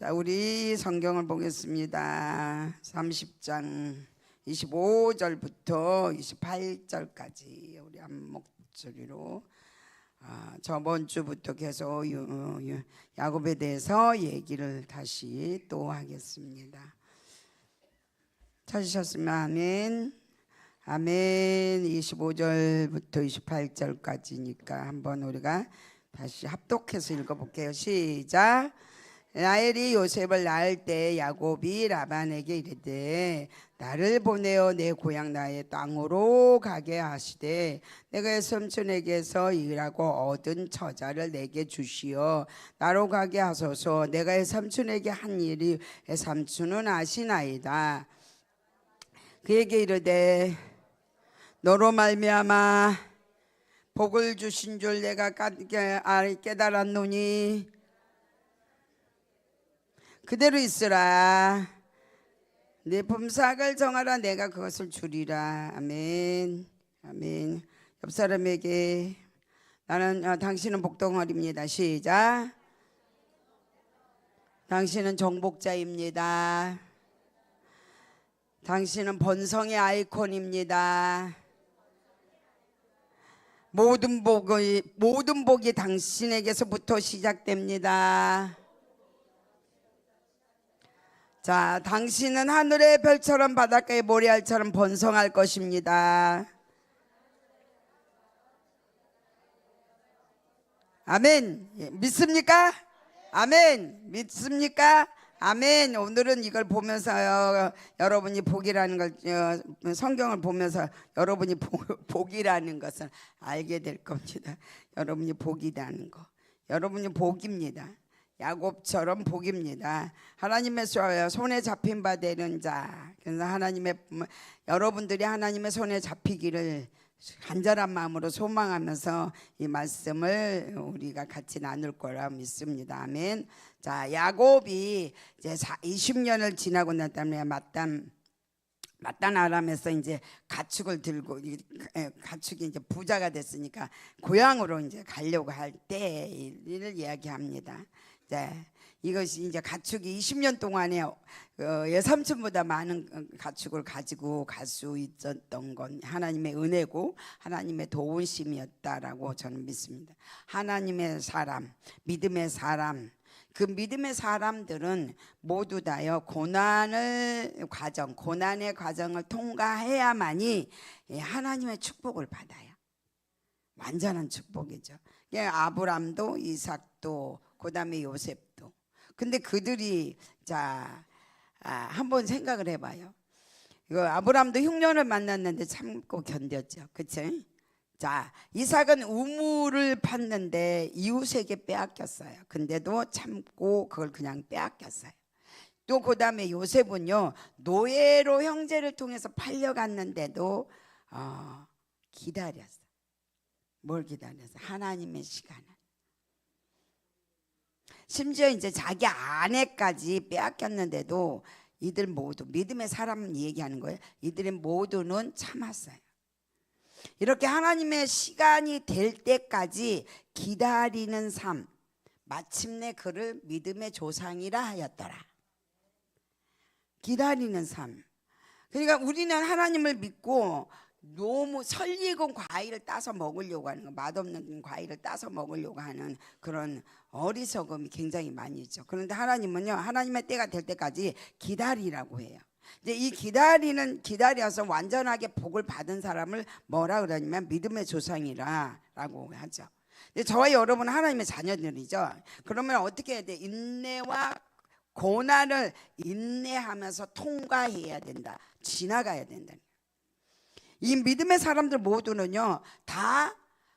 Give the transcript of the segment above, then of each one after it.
자, 우리 성경을 보겠습니다. 30장 25절부터 28절까지 우리 한 목소리로 저번 주부터 계속 야곱에 대해서 얘기를 다시 또 하겠습니다. 찾으셨으면 아멘. 아멘. 25절부터 28절까지니까 한번 우리가 다시 합독해서 읽어볼게요. 시작. 라헬이 요셉을 낳을 때 야곱이 라반에게 이르되 나를 보내어 내 고향 나의 땅으로 가게 하시되 내가 삼촌에게서 일하고 얻은 처자를 내게 주시어 나로 가게 하소서. 내가 삼촌에게 한 일이 삼촌은 아시나이다. 그에게 이르되 너로 말미암아 복을 주신 줄 내가 깨달았노니 그대로 있으라. 내 품삯을 정하라. 내가 그것을 주리라. 아멘. 아멘. 옆 사람에게 나는 당신은 복덩어리입니다. 시작. 당신은 정복자입니다. 당신은 번성의 아이콘입니다. 모든 복이 당신에게서부터 시작됩니다. 자, 당신은 하늘의 별처럼 바닷가의 모래알처럼 번성할 것입니다. 아멘. 믿습니까? 아멘. 믿습니까? 아멘. 오늘은 이걸 보면서 여러분이 복이라는 걸 성경을 보면서 여러분이 복이라는 것을 알게 될 겁니다. 여러분이 복이라는 거. 여러분이 복입니다. 야곱처럼 복입니다. 하나님의 손에 잡힌 바 되는 자. 그래서 여러분들이 하나님의 손에 잡히기를 간절한 마음으로 소망하면서 이 말씀을 우리가 같이 나눌 거라 믿습니다. 아멘. 자, 야곱이 이제 20년을 지나고 난 다음에 마단 아람에서 이제 가축을 들고 가축이 이제 부자가 됐으니까 고향으로 이제 가려고 할 때 일을 이야기합니다. 자, 이것이 이제 가축이 20년 동안에 예삼촌보다 많은 가축을 가지고 갈 수 있었던 건 하나님의 은혜고 하나님의 도우심이었다라고 저는 믿습니다. 하나님의 사람, 믿음의 사람, 그 믿음의 사람들은 모두 다요 고난의 과정을 통과해야만이 하나님의 축복을 받아요. 완전한 축복이죠. 아브람도 이삭도 그다음에 요셉도. 근데 그들이 한번 생각을 해봐요. 이거 아브람도 흉년을 만났는데 참고 견뎠죠. 그치? 자, 이삭은 우물을 팠는데 이웃에게 빼앗겼어요. 근데도 참고 그걸 그냥 빼앗겼어요. 또 그다음에 요셉은요 노예로 형제를 통해서 팔려갔는데도 기다렸어요. 뭘 기다렸어요? 하나님의 시간을. 심지어 이제 자기 아내까지 빼앗겼는데도 이들 모두 믿음의 사람 얘기하는 거예요. 이들의 모두는 참았어요. 이렇게 하나님의 시간이 될 때까지 기다리는 삶, 마침내 그를 믿음의 조상이라 하였더라. 기다리는 삶. 그러니까 우리는 하나님을 믿고 너무 설익은 과일을 따서 먹으려고 하는 거, 맛없는 과일을 따서 먹으려고 하는 그런 어리석음이 굉장히 많이 있죠. 그런데 하나님은요, 하나님의 때가 될 때까지 기다리라고 해요. 이제 이 기다려서 완전하게 복을 받은 사람을 뭐라 그러냐면 믿음의 조상이라고 하죠. 근데 저와 여러분은 하나님의 자녀들이죠. 그러면 어떻게 해야 돼? 인내와 고난을 인내하면서 통과해야 된다. 지나가야 된다. 이 믿음의 사람들 모두는요 다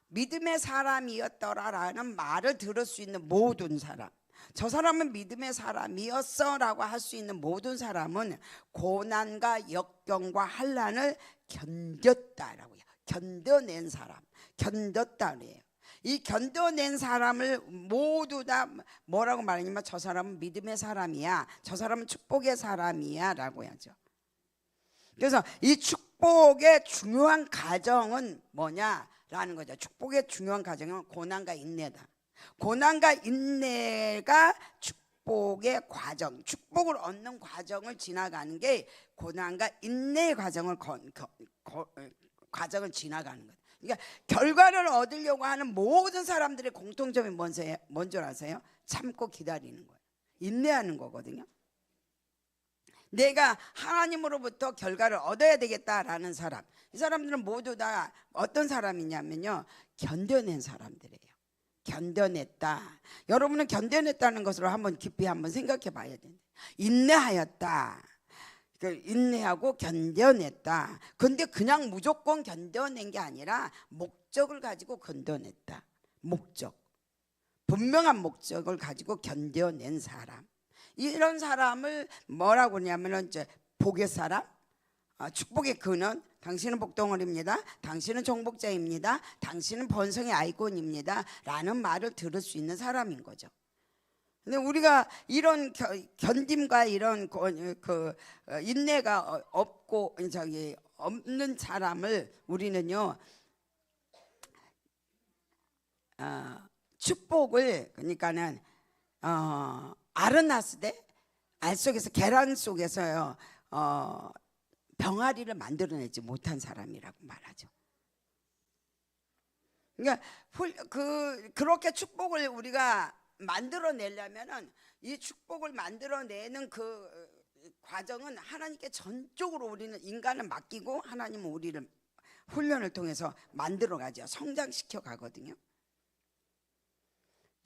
믿음의 사람이었더라라는 말을 들을 수 있는 모든 사람, 저 사람은 믿음의 사람이었어 라고 할 수 있는 모든 사람은 고난과 역경과 환난을 견뎠다라고요. 견뎌낸 사람, 견뎠다 그래요. 이 견뎌낸 사람을 모두 다 뭐라고 말하냐면 저 사람은 믿음의 사람이야, 저 사람은 축복의 사람이야 라고 하죠. 그래서 이 축복의 중요한 과정은 뭐냐라는 거죠. 축복의 중요한 과정은 고난과 인내다. 고난과 인내가 축복 축복의 과정, 축복을 얻는 과정을 지나가는 게 고난과 인내의 과정을 지나가는 거예요. 그러니까 결과를 얻으려고 하는 모든 사람들의 공통점이 뭔지 아세요? 참고 기다리는 거예요. 인내하는 거거든요. 내가 하나님으로부터 결과를 얻어야 되겠다라는 사람, 이 사람들은 모두 다 어떤 사람이냐면요, 견뎌낸 사람들이에요. 견뎌냈다. 여러분은 견뎌냈다는 것으로 한번 깊이 한번 생각해 봐야 된다. 인내하였다. 인내하고 견뎌냈다. 근데 그냥 무조건 견뎌낸 게 아니라 목적을 가지고 견뎌냈다. 목적, 분명한 목적을 가지고 견뎌낸 사람, 이런 사람을 뭐라고 하냐면은 이제 복의 사람, 축복의 근원, 당신은 복덩어리입니다, 당신은 정복자입니다, 당신은 번성의 아이콘입니다 라는 말을 들을 수 있는 사람인 거죠. 근데 우리가 이런 견딤과 이런 인내가 없는 사람을 우리는요, 축복을, 그러니까는 아르나스데, 알 속에서, 계란 속에서요, 병아리를 만들어내지 못한 사람이라고 말하죠. 그러니까 그렇게 축복을 우리가 만들어내려면은, 이 축복을 만들어내는 그 과정은 하나님께 전적으로 우리는 인간을 맡기고 하나님은 우리를 훈련을 통해서 만들어가죠. 성장시켜 가거든요.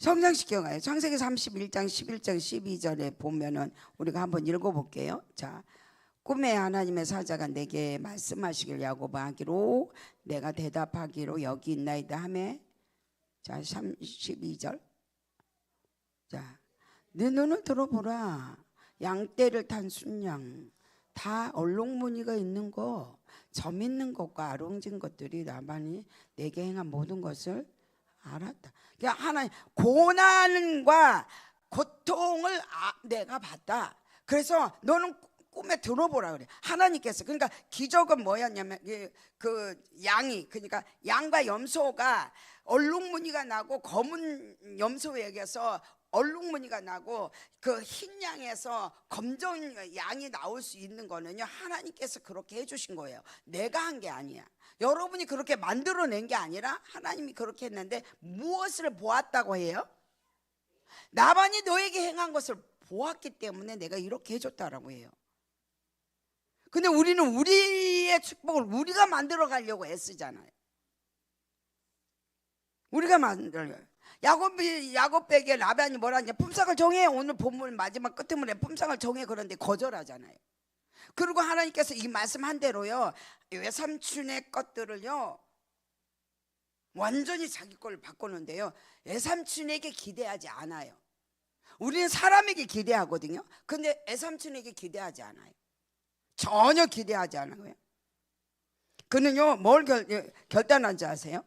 성장시켜가요. 창세기 31장 11장 12절에 보면은 우리가 한번 읽어볼게요. 자, 꿈에 하나님의 사자가 내게 말씀하시길 야곱하기로, 내가 대답하기로 여기 있나이다 하매, 자 32절, 자, 네 눈을 들어보라. 양떼를 탄 순양, 다 얼룩무늬가 있는 거, 점 있는 것과 아롱진 것들이 라반이 내게 행한 모든 것을 알았다. 그러니까 하나님, 고난과 고통을 내가 봤다. 그래서 너는 꿈에 들어보라 그래. 하나님께서. 그러니까 기적은 뭐였냐면, 그 양이, 그러니까 양과 염소가 얼룩무늬가 나고, 검은 염소에게서 얼룩무늬가 나고 그 흰 양에서 검정 양이 나올 수 있는 거는요, 하나님께서 그렇게 해주신 거예요. 내가 한 게 아니야. 여러분이 그렇게 만들어낸 게 아니라 하나님이 그렇게 했는데, 무엇을 보았다고 해요? 라반이 너에게 행한 것을 보았기 때문에 내가 이렇게 해줬다라고 해요. 근데 우리는 우리의 축복을 우리가 만들어 가려고 애쓰잖아요. 우리가 만들어요. 야곱에게 라반이 뭐라 하냐, 품삯을 정해. 오늘 본문 마지막 끝에문에 품삯을 정해. 그런데 거절하잖아요. 그리고 하나님께서 이 말씀한 대로요, 외삼촌의 것들을요 완전히 자기 걸 바꾸는데요, 외삼촌에게 기대하지 않아요. 우리는 사람에게 기대하거든요. 근데 외삼촌에게 기대하지 않아요. 전혀 기대하지 않아요. 그는요 뭘 결단한지 아세요?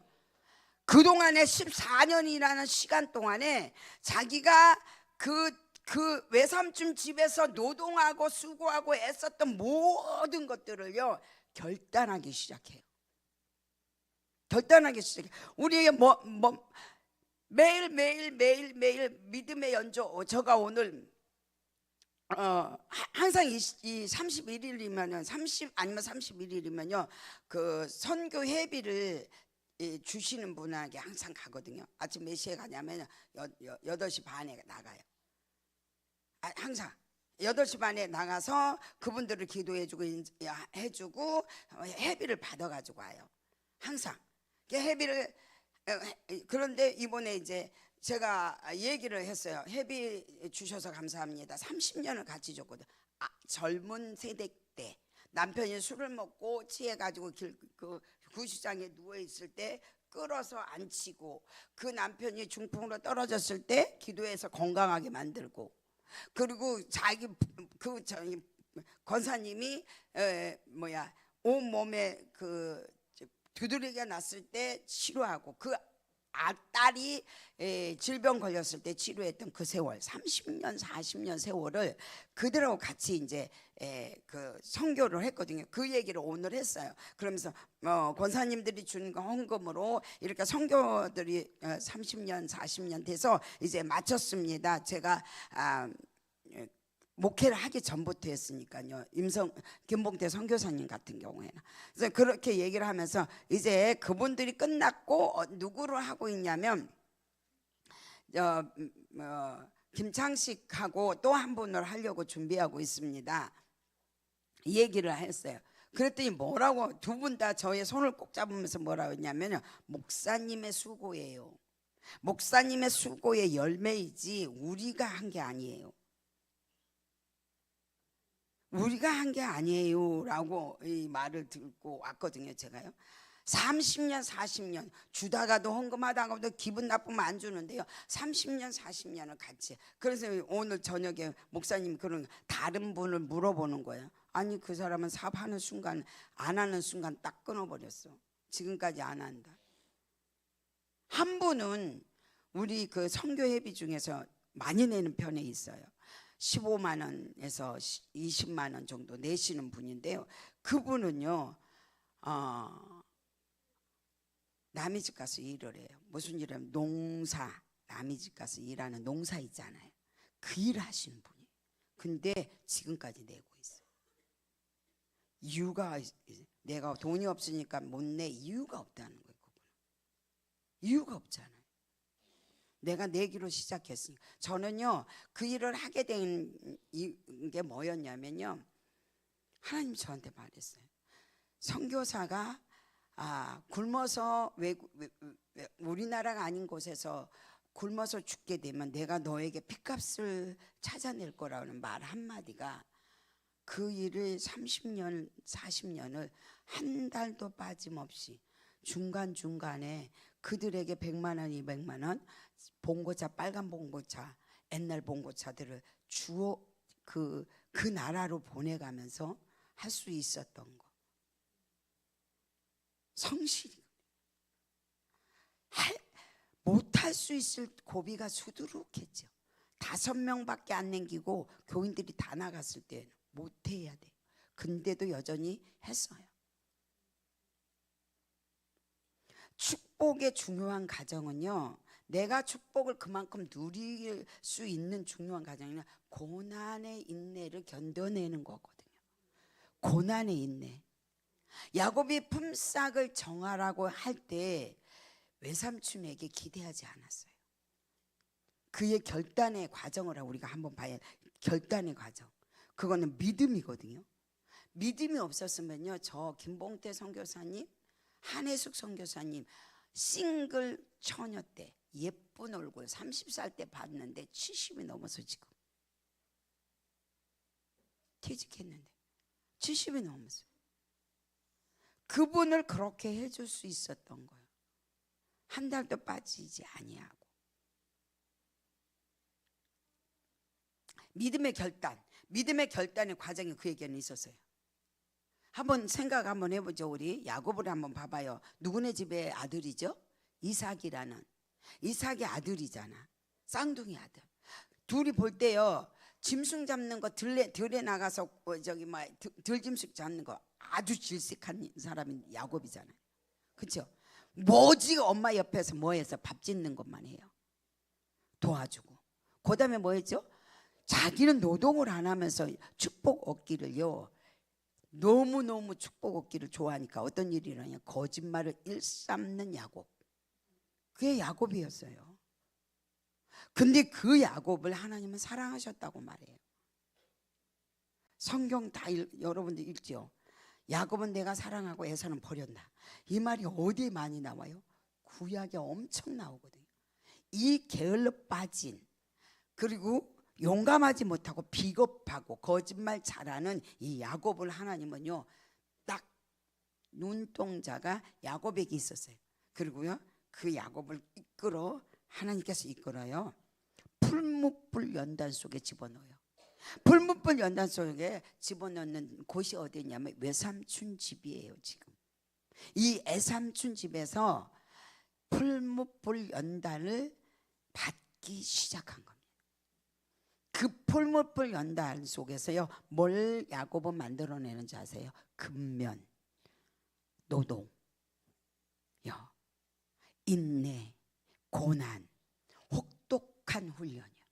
그동안에 14년이라는 시간 동안에 자기가 그 외삼촌 집에서 노동하고 수고하고 애썼던 모든 것들을요 결단하기 시작해요. 결단하기 시작해요. 우리에게 매일 믿음의 연조. 제가 오늘 항상 이 31일이면은 30 아니면 31일이면요 그 선교 회비를 주시는 분에게 항상 가거든요. 아침 몇 시에 가냐면 8시 반에 나가요. 항상 8시 반에 나가서 그분들을 기도해주고 해주고 회비를 받아가지고 와요. 항상 회비를. 그런데 이번에 이제 제가 얘기를 했어요. 회비 주셔서 감사합니다. 30년을 같이 줬거든. 젊은 세대 때 남편이 술을 먹고 취해가지고 그 구시장에 누워있을 때 끌어서 앉히고, 그 남편이 중풍으로 떨어졌을 때 기도해서 건강하게 만들고, 그리고 자기 권사님이 온몸에 그 두드러기가 났을 때 치료하고, 그 딸이 질병 걸렸을 때 치료했던 그 세월, 30년 40년 세월을 그들하고 같이 이제 그 선교를 했거든요. 그 얘기를 오늘 했어요. 그러면서 권사님들이 준 헌금으로 이렇게 선교들이 30년 40년 돼서 이제 마쳤습니다. 제가 목회를 하기 전부터 했으니까요. 김봉태 선교사님 같은 경우에는. 그래서 그렇게 얘기를 하면서 이제 그분들이 끝났고 누구를 하고 있냐면 김창식하고 또 한 분을 하려고 준비하고 있습니다. 이 얘기를 했어요. 그랬더니 뭐라고 두 분 다 저의 손을 꼭 잡으면서 뭐라고 했냐면요. 목사님의 수고예요. 목사님의 수고의 열매이지 우리가 한 게 아니에요. 우리가 한 게 아니에요 라고 이 말을 듣고 왔거든요. 제가요 30년 40년 주다가도 헌금하다가도 기분 나쁘면 안 주는데요 30년 40년을 같이. 그래서 오늘 저녁에 목사님 그런 다른 분을 물어보는 거예요. 아니 그 사람은 사업하는 순간 안 하는 순간 딱 끊어버렸어. 지금까지 안 한다. 한 분은 우리 그 선교회비 중에서 많이 내는 편에 있어요. 15만 원에서 20만 원 정도 내시는 분인데요. 그분은요 남의 집 가서 일을 해요. 무슨 일이냐면 농사, 남의 집 가서 일하는 농사 있잖아요. 그 일을 하시는 분이에요. 근데 지금까지 내고 있어요. 이유가 내가 돈이 없으니까 못 내 이유가 없다는 거예요. 그분은. 이유가 없잖아요. 내가 내기로 시작했으니까. 저는요 그 일을 하게 된 게 뭐였냐면요 하나님이 저한테 말했어요. 선교사가 굶어서 우리나라가 아닌 곳에서 굶어서 죽게 되면 내가 너에게 핏값을 찾아낼 거라는 말 한마디가 그 일을 30년 40년을 한 달도 빠짐없이 중간중간에 그들에게 100만 원 200만 원 봉고차 빨간 봉고차 옛날 봉고차들을 주어 그 나라로 보내가면서 할 수 있었던 거. 성실히 못할 수 있을 고비가 수두룩했죠. 5명밖에 안 남기고 교인들이 다 나갔을 때는 못해야 돼요. 근데도 여전히 했어요. 축복의 중요한 과정은요 내가 축복을 그만큼 누릴 수 있는 중요한 과정은 고난의 인내를 견뎌내는 거거든요. 고난의 인내. 야곱이 품삯을 정하라고 할 때 외삼촌에게 기대하지 않았어요. 그의 결단의 과정을 우리가 한번 봐야. 결단의 과정. 그거는 믿음이거든요. 믿음이 없었으면요 저 김봉태 선교사님, 한혜숙 선교사님 싱글 처녀 때 예쁜 얼굴 30살 때 봤는데 70이 넘어서 지금 퇴직했는데 70이 넘었어요. 그분을 그렇게 해줄 수 있었던 거예요. 한 달도 빠지지 아니하고. 믿음의 결단, 믿음의 결단의 과정이 그에게는 있었어요. 한번 생각 한번 해보죠. 우리 야곱을 한번 봐봐요. 누구네 집의 아들이죠? 이삭이라는. 이삭의 아들이잖아. 쌍둥이 아들. 둘이 볼 때요 짐승 잡는 거 들에 나가서 들짐승 잡는 거 아주 질색한 사람인 야곱이잖아요. 그렇죠? 뭐지 엄마 옆에서 뭐해서 밥 짓는 것만 해요. 도와주고. 그 다음에 뭐 했죠? 자기는 노동을 안 하면서 축복 얻기를요 너무너무 축복 얻기를 좋아하니까 어떤 일이 일어나냐 거짓말을 일삼는 야곱. 그게 야곱이었어요. 근데 그 야곱을 하나님은 사랑하셨다고 말해요. 성경 다 여러분들 읽죠. 야곱은 내가 사랑하고 에서는 버렸다. 이 말이 어디에 많이 나와요? 구약에 엄청 나오거든요. 이 게을러 빠진 그리고 용감하지 못하고 비겁하고 거짓말 잘하는 이 야곱을 하나님은요 딱 눈동자가 야곱에게 있었어요. 그리고요 그 야곱을 하나님께서 이끌어요 풀무불 연단 속에 집어넣어요. 풀무불 연단 속에 집어넣는 곳이 어디냐면 외삼촌 집이에요. 지금 이 애삼촌 집에서 풀무불 연단을 받기 시작한 겁니다. 그 풀무불 연단 속에서요 뭘 야곱은 만들어내는지 아세요? 근면, 노동, 인내, 고난, 혹독한 훈련이요.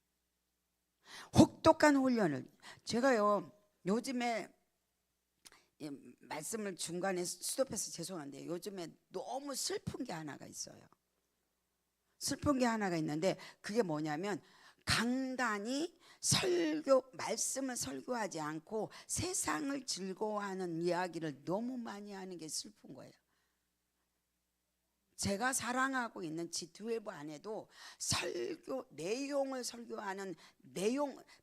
혹독한 훈련을. 제가요 요즘에 이 말씀을 중간에 스톱해서 죄송한데 요즘에 너무 슬픈 게 하나가 있어요. 슬픈 게 하나가 있는데 그게 뭐냐면 강단이 말씀을 설교하지 않고 세상을 즐거워하는 이야기를 너무 많이 하는 게 슬픈 거예요. 제가 사랑하고 있는 G12 안에도 내용을 설교하는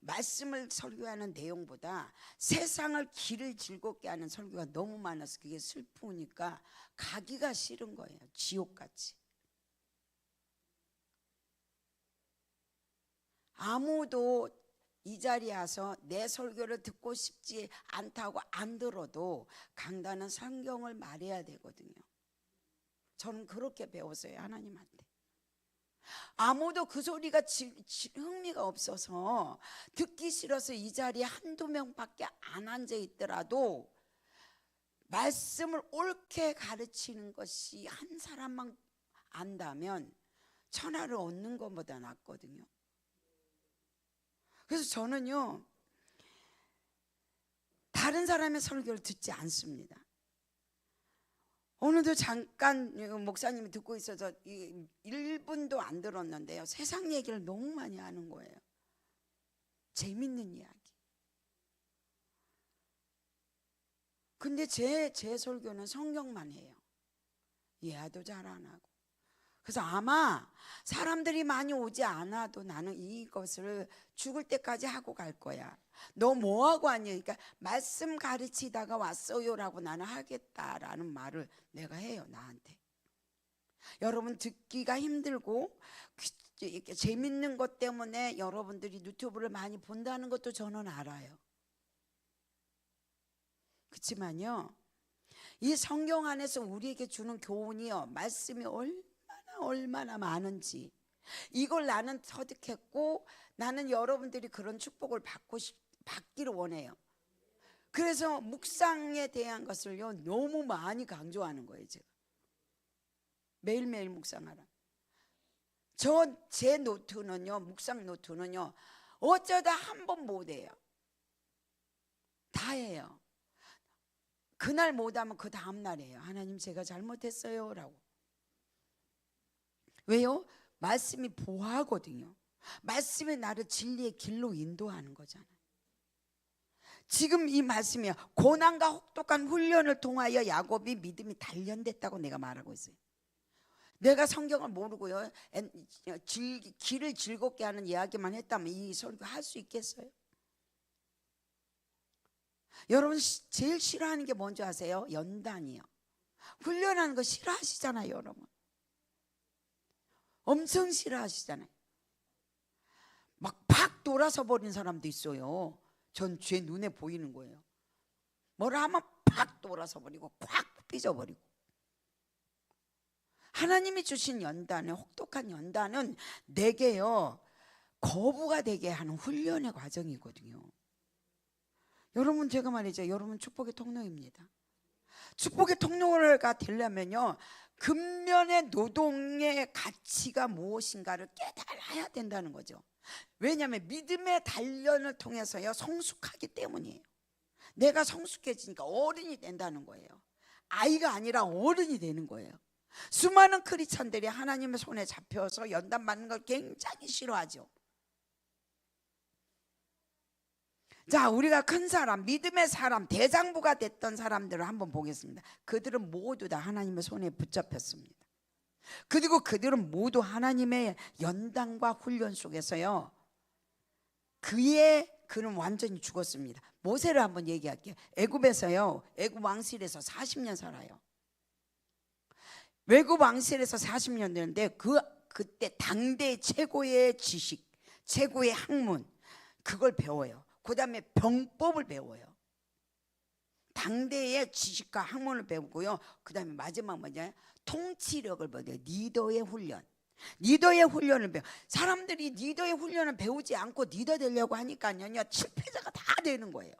말씀을 설교하는 내용보다 세상을 길을 즐겁게 하는 설교가 너무 많아서 그게 슬프니까 가기가 싫은 거예요. 지옥같이. 아무도 이 자리에 와서 내 설교를 듣고 싶지 않다고 안 들어도 강단은 성경을 말해야 되거든요. 저는 그렇게 배웠어요, 하나님한테. 아무도 그 소리가 흥미가 없어서 듣기 싫어서 이 자리에 한두 명밖에 안 앉아 있더라도 말씀을 옳게 가르치는 것이 한 사람만 안다면 천하를 얻는 것보다 낫거든요. 그래서 저는요 다른 사람의 설교를 듣지 않습니다. 오늘도 잠깐 목사님이 듣고 있어서 1분도 안 들었는데요, 세상 얘기를 너무 많이 하는 거예요. 재밌는 이야기. 근데 제 설교는 성경만 해요. 이해도 잘 안 하고. 그래서 아마 사람들이 많이 오지 않아도 나는 이것을 죽을 때까지 하고 갈 거야. 너 뭐하고 왔니? 그러니까 말씀 가르치다가 왔어요라고 나는 하겠다라는 말을 내가 해요, 나한테. 여러분 듣기가 힘들고 이렇게 재밌는 것 때문에 여러분들이 유튜브를 많이 본다는 것도 저는 알아요. 그렇지만요, 이 성경 안에서 우리에게 주는 교훈이요, 말씀이 얼마나 많은지 이걸 나는 터득했고 나는 여러분들이 그런 축복을 받기를 원해요. 그래서 묵상에 대한 것을요 너무 많이 강조하는 거예요. 제가 매일매일 묵상하라. 제 노트는요, 묵상 노트는요 어쩌다 한 번 못해요. 다 해요. 그날 못하면 그 다음날 해요. 하나님 제가 잘못했어요 라고. 왜요? 말씀이 보호하거든요. 말씀이 나를 진리의 길로 인도하는 거잖아요. 지금 이 말씀이요, 고난과 혹독한 훈련을 통하여 야곱이 믿음이 단련됐다고 내가 말하고 있어요. 내가 성경을 모르고요 길을 즐겁게 하는 이야기만 했다면 이 설교 할 수 있겠어요? 여러분 제일 싫어하는 게 뭔지 아세요? 연단이요. 훈련하는 거 싫어하시잖아요. 여러분 엄청 싫어하시잖아요. 막 팍 돌아서 버린 사람도 있어요. 전 제 눈에 보이는 거예요. 뭐라 하면 팍 돌아서 버리고 팍 삐져버리고. 하나님이 주신 연단은, 혹독한 연단은 내게요 거부가 되게 하는 훈련의 과정이거든요. 여러분 제가 말이죠, 여러분 축복의 통로입니다. 축복의 통로가 되려면요 근면의 노동의 가치가 무엇인가를 깨달아야 된다는 거죠. 왜냐하면 믿음의 단련을 통해서요 성숙하기 때문이에요. 내가 성숙해지니까 어른이 된다는 거예요. 아이가 아니라 어른이 되는 거예요. 수많은 크리스찬들이 하나님의 손에 잡혀서 연단 받는 걸 굉장히 싫어하죠. 자, 우리가 큰 사람, 믿음의 사람, 대장부가 됐던 사람들을 한번 보겠습니다. 그들은 모두 다 하나님의 손에 붙잡혔습니다. 그리고 그들은 모두 하나님의 연단과 훈련 속에서요 그는 완전히 죽었습니다. 모세를 한번 얘기할게요. 애굽에서요, 애굽 왕실에서 40년 살아요. 애굽 왕실에서 40년 되는데 그때 당대 최고의 지식, 최고의 학문 그걸 배워요. 그 다음에 병법을 배워요. 당대의 지식과 학문을 배우고요. 그 다음에 마지막 뭐냐, 통치력을 배워요. 리더의 훈련. 리더의 훈련을 배워. 사람들이 리더의 훈련을 배우지 않고 리더 되려고 하니까요 실패자가 다 되는 거예요.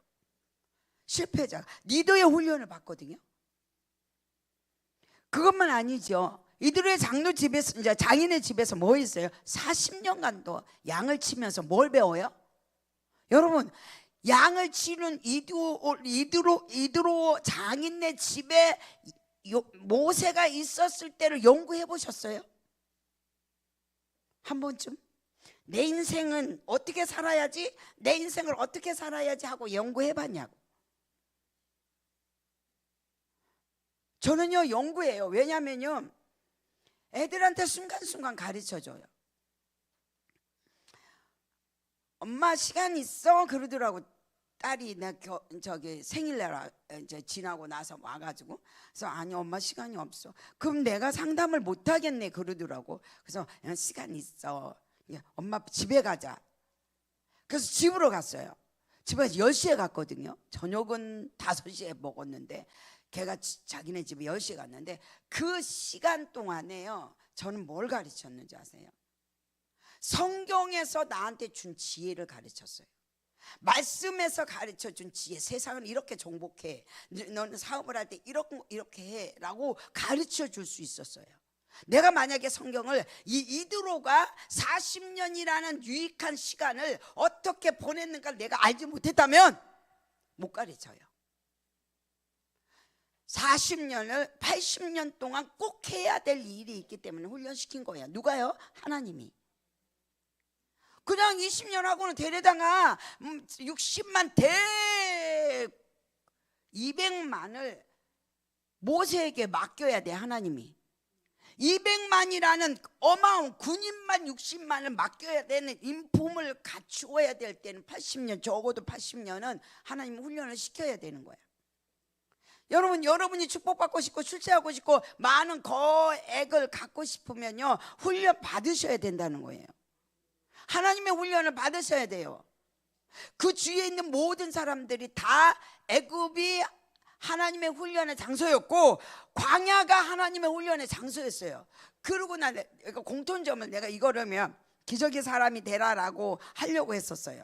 실패자가 리더의 훈련을 받거든요. 그것만 아니죠. 이들의 장로 집에서, 이제 장인의 집에서 뭐 했어요? 40년간도 양을 치면서 뭘 배워요? 여러분, 양을 치는 이드로 장인네 집에 모세가 있었을 때를 연구해 보셨어요? 한 번쯤? 내 인생은 어떻게 살아야지, 내 인생을 어떻게 살아야지 하고 연구해 봤냐고. 저는요 연구해요. 왜냐면요 애들한테 순간순간 가르쳐줘요. 엄마 시간 있어? 그러더라고. 딸이 내 저기 생일날 이제 지나고 나서 와가지고, 그래서 아니 엄마 시간이 없어. 그럼 내가 상담을 못 하겠네 그러더라고. 그래서 시간 있어. 엄마 집에 가자. 그래서 집으로 갔어요. 집에 10시에 갔거든요. 저녁은 5시에 먹었는데 걔가 자기네 집에 10시에 갔는데, 그 시간 동안에요 저는 뭘 가르쳤는지 아세요? 성경에서 나한테 준 지혜를 가르쳤어요. 말씀에서 가르쳐준 지혜. 세상은 이렇게 정복해, 너는 사업을 할 때 이렇게 해 라고 가르쳐 줄 수 있었어요. 내가 만약에 성경을 이드로가 40년이라는 유익한 시간을 어떻게 보냈는가 내가 알지 못했다면 못 가르쳐요. 40년을 80년 동안 꼭 해야 될 일이 있기 때문에 훈련시킨 거예요. 누가요? 하나님이. 그냥 20년 하고는 데려다가 60만 200만을 모세에게 맡겨야 돼. 하나님이 200만이라는 어마어마한 군인만 60만을 맡겨야 되는 인품을 갖추어야 될 때는 80년, 적어도 80년은 하나님 훈련을 시켜야 되는 거야. 여러분이 축복받고 싶고 출세하고 싶고 많은 거액을 갖고 싶으면요 훈련 받으셔야 된다는 거예요. 하나님의 훈련을 받으셔야 돼요. 그 주위에 있는 모든 사람들이 다 애굽이 하나님의 훈련의 장소였고 광야가 하나님의 훈련의 장소였어요. 그러고 난 공통점을 내가 이거라면 기적의 사람이 되라라고 하려고 했었어요.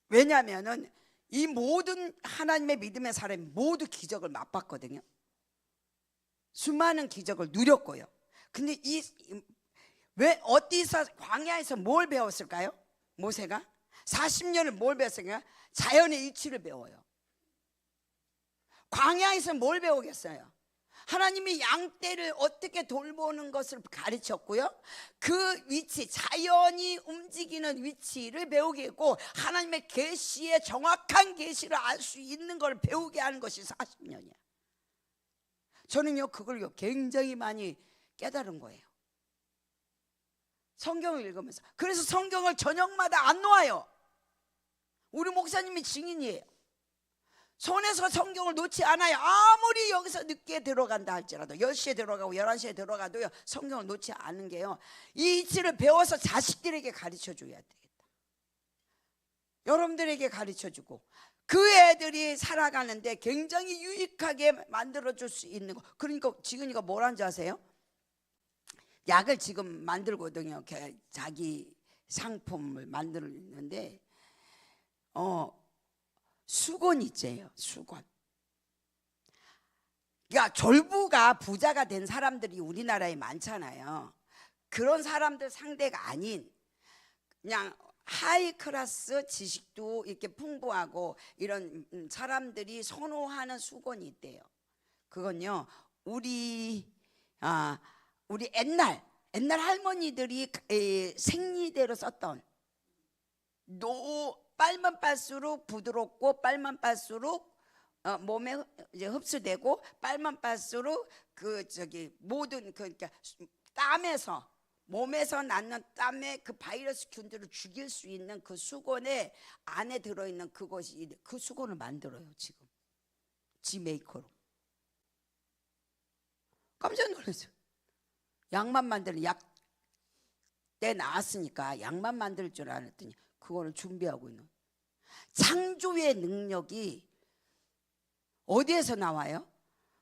왜냐하면은 이 모든 하나님의 믿음의 사람이 모두 기적을 맛봤거든요. 수많은 기적을 누렸고요. 근데 왜 어디서 광야에서 뭘 배웠을까요? 모세가 40년을 뭘 배웠을까요? 자연의 이치를 배워요. 광야에서 뭘 배우겠어요? 하나님이 양떼를 어떻게 돌보는 것을 가르쳤고요. 그 위치, 자연이 움직이는 위치를 배우게 했고 하나님의 계시의 정확한 계시를 알 수 있는 걸 배우게 하는 것이 40년이야. 저는요 그걸요 굉장히 많이 깨달은 거예요. 성경을 읽으면서. 그래서 성경을 저녁마다 안 놓아요. 우리 목사님이 증인이에요. 손에서 성경을 놓지 않아요. 아무리 여기서 늦게 들어간다 할지라도 10시에 들어가고 11시에 들어가도요 성경을 놓지 않는 게요 이 이치를 배워서 자식들에게 가르쳐 줘야 되겠다. 여러분들에게 가르쳐 주고 그 애들이 살아가는데 굉장히 유익하게 만들어 줄 수 있는 거. 그러니까 지금 이거 뭐라는지 아세요? 약을 지금 만들거든요. 자기 상품을 만들었는데 수건이제요. 수건. 그러니까 졸부가 부자가 된 사람들이 우리나라에 많잖아요. 그런 사람들 상대가 아닌 그냥 하이 클래스 지식도 이렇게 풍부하고 이런 사람들이 선호하는 수건이 있대요. 그건요 우리 옛날 할머니들이 생리대로 썼던 빨면 빨수록 부드럽고 빨면 빨수록 몸에 이제 흡수되고 빨면 빨수록 모든 그러니까 땀에서 몸에서 낳는 땀에 그 바이러스 균들을 죽일 수 있는 그 수건에 안에 들어있는 그것이 그 수건을 만들어요. 지금 지메이커로. 깜짝 놀랐어요. 약만 만드는 때 나왔으니까 약만 만들 줄 알았더니 그거를 준비하고 있는. 창조의 능력이 어디에서 나와요?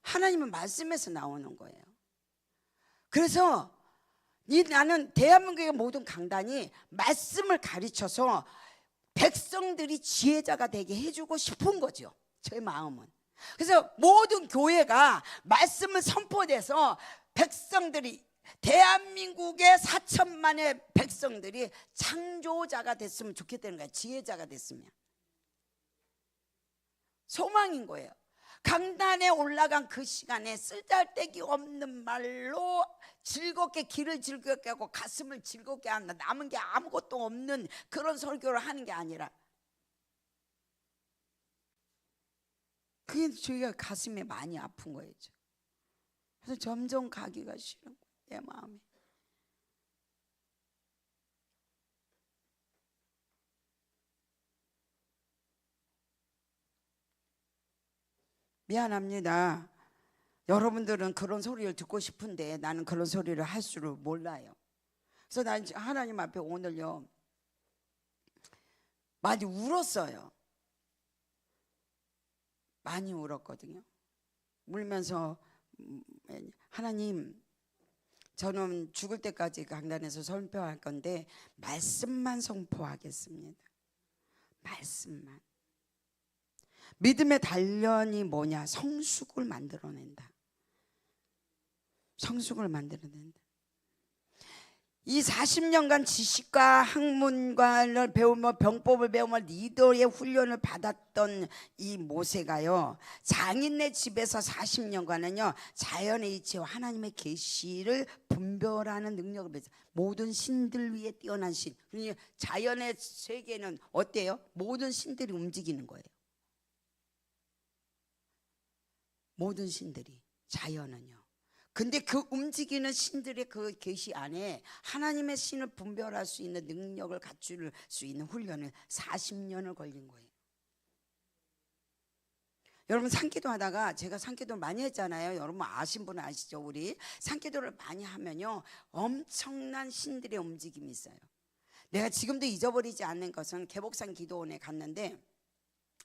하나님의 말씀에서 나오는 거예요. 그래서 나는 대한민국의 모든 강단이 말씀을 가르쳐서 백성들이 지혜자가 되게 해주고 싶은 거죠. 제 마음은. 그래서 모든 교회가 말씀을 선포돼서 백성들이 대한민국의 4천만의 백성들이 창조자가 됐으면 좋겠다는 거야. 지혜자가 됐으면. 소망인 거예요. 강단에 올라간 그 시간에 쓰잘데기 없는 말로 즐겁게 길을 즐겁게 하고 가슴을 즐겁게 한다. 남은 게 아무것도 없는 그런 설교를 하는 게 아니라, 그게 저희가 가슴에 많이 아픈 거예요. 그래서 점점 가기가 싫은 거예요, 내 마음에. 미안합니다. 여러분들은 그런 소리를 듣고 싶은데 나는 그런 소리를 할 줄을 몰라요. 그래서 난 하나님 앞에 오늘요 많이 울었어요. 많이 울었거든요. 울면서 하나님, 저는 죽을 때까지 강단에서 선포할 건데 말씀만 선포하겠습니다. 말씀만. 믿음의 단련이 뭐냐? 성숙을 만들어낸다. 성숙을 만들어낸다. 이 40년간 지식과 학문관을 배우며 병법을 배우며 리더의 훈련을 받았던 이 모세가요, 장인네 집에서 40년간은요 자연의 이치와 하나님의 계시를 분별하는 능력을 배웠어요. 모든 신들 위에 뛰어난 신. 그러니 자연의 세계는 어때요? 모든 신들이 움직이는 거예요. 모든 신들이, 자연은요. 근데 그 움직이는 신들의 그 계시 안에 하나님의 신을 분별할 수 있는 능력을 갖출 수 있는 훈련을 40년을 걸린 거예요. 여러분, 산기도 하다가, 제가 산기도 많이 했잖아요. 여러분 아신 분은 아시죠? 우리 산기도를 많이 하면요 엄청난 신들의 움직임이 있어요. 내가 지금도 잊어버리지 않는 것은 개복산 기도원에 갔는데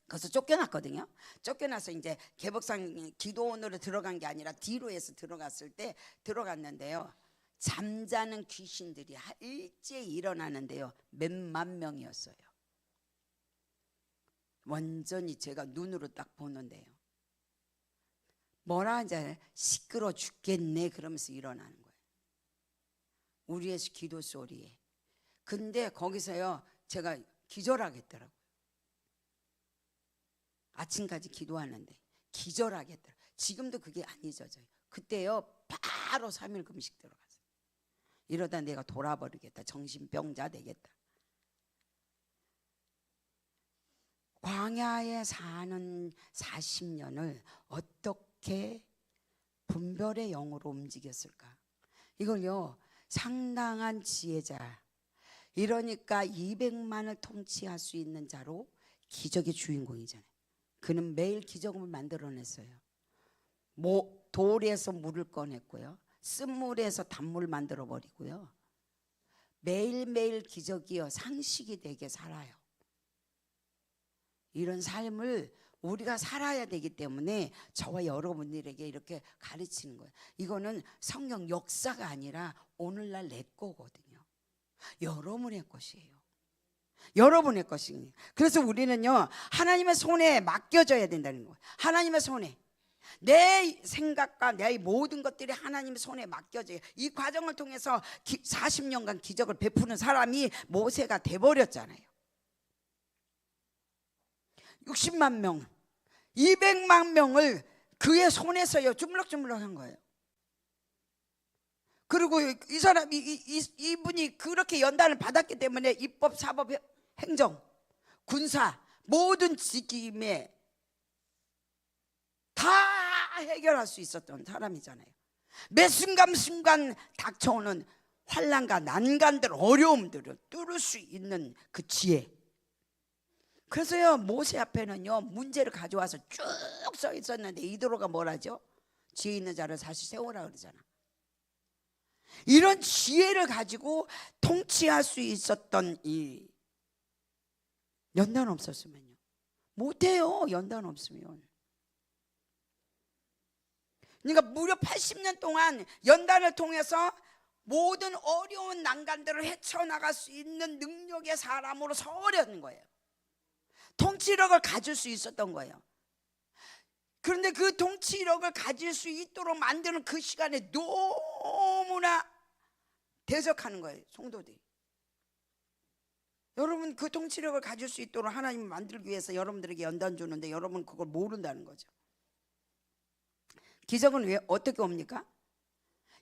거기서 쫓겨났거든요. 쫓겨나서 이제 개복산 기도원으로 들어간 게 아니라 뒤로 해서 들어갔을 때 들어갔는데요, 잠자는 귀신들이 일제히 일어나는데요 몇만 명이었어요. 완전히 제가 눈으로 딱 보는데요, 뭐라 하지? 시끄러 죽겠네 그러면서 일어나는 거예요. 우리의 기도 소리에. 근데 거기서요 제가 기절하겠더라고요. 아침까지 기도하는데 기절하겠더라. 지금도 그게 안 잊어져요. 그때요 바로 3일 금식 들어갔어요. 이러다 내가 돌아버리겠다, 정신병자 되겠다. 광야에 사는 40년을 어떻게 분별의 영으로 움직였을까? 이걸요 상당한 지혜자, 이러니까 200만을 통치할 수 있는 자로 기적의 주인공이잖아요. 그는 매일 기적을 만들어냈어요. 돌에서 물을 꺼냈고요, 쓴물에서 단물 만들어 버리고요, 매일매일 기적이요 상식이 되게 살아요. 이런 삶을 우리가 살아야 되기 때문에 저와 여러분들에게 이렇게 가르치는 거예요. 이거는 성경 역사가 아니라 오늘날 내 거거든요. 여러분의 것이에요. 여러분의 것입니다. 그래서 우리는요 하나님의 손에 맡겨져야 된다는 거예요. 하나님의 손에, 내 생각과 내 모든 것들이 하나님의 손에 맡겨져요. 이 과정을 통해서 40년간 기적을 베푸는 사람이 모세가 돼버렸잖아요. 60만 명, 200만 명을 그의 손에서요 주물럭주물럭 한 거예요. 그리고 이 사람이 이분이 그렇게 연단을 받았기 때문에 입법, 사법, 행정, 군사 모든 직임에 다 해결할 수 있었던 사람이잖아요. 매 순간순간 닥쳐오는 환난과 난간들, 어려움들을 뚫을 수 있는 그 지혜. 그래서요 모세 앞에는요 문제를 가져와서 쭉 써 있었는데 이도로가 뭐라죠? 지혜 있는 자를 다시 세우라 그러잖아. 이런 지혜를 가지고 통치할 수 있었던 이 연단 없었으면요 못해요. 연단 없으면. 그러니까 무려 80년 동안 연단을 통해서 모든 어려운 난간들을 헤쳐나갈 수 있는 능력의 사람으로 서려는 거예요. 통치력을 가질 수 있었던 거예요. 그런데 그 통치력을 가질 수 있도록 만드는 그 시간에 너무나 대적하는 거예요, 성도들이. 여러분 그 통치력을 가질 수 있도록 하나님을 만들기 위해서 여러분들에게 연단 주는데 여러분 그걸 모른다는 거죠. 기적은 왜 어떻게 옵니까?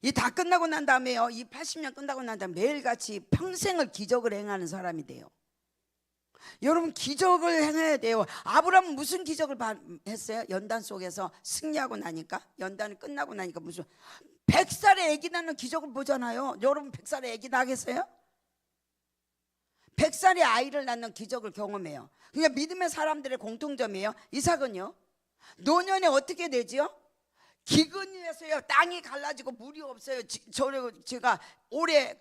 이 다 끝나고 난 다음에요, 이 80년 끝나고 난 다음에 매일같이 평생을 기적을 행하는 사람이 돼요. 여러분 기적을 행해야 돼요. 아브라함은 무슨 기적을 했어요? 연단 속에서 승리하고 나니까, 연단이 끝나고 나니까 무슨 100살에 아기 낳는 기적을 보잖아요. 여러분 100살에 아기 낳겠어요? 100살에 아이를 낳는 기적을 경험해요. 그냥 믿음의 사람들의 공통점이에요. 이삭은요, 노년에 어떻게 되지요? 기근이어서요, 땅이 갈라지고 물이 없어요. 제가 올해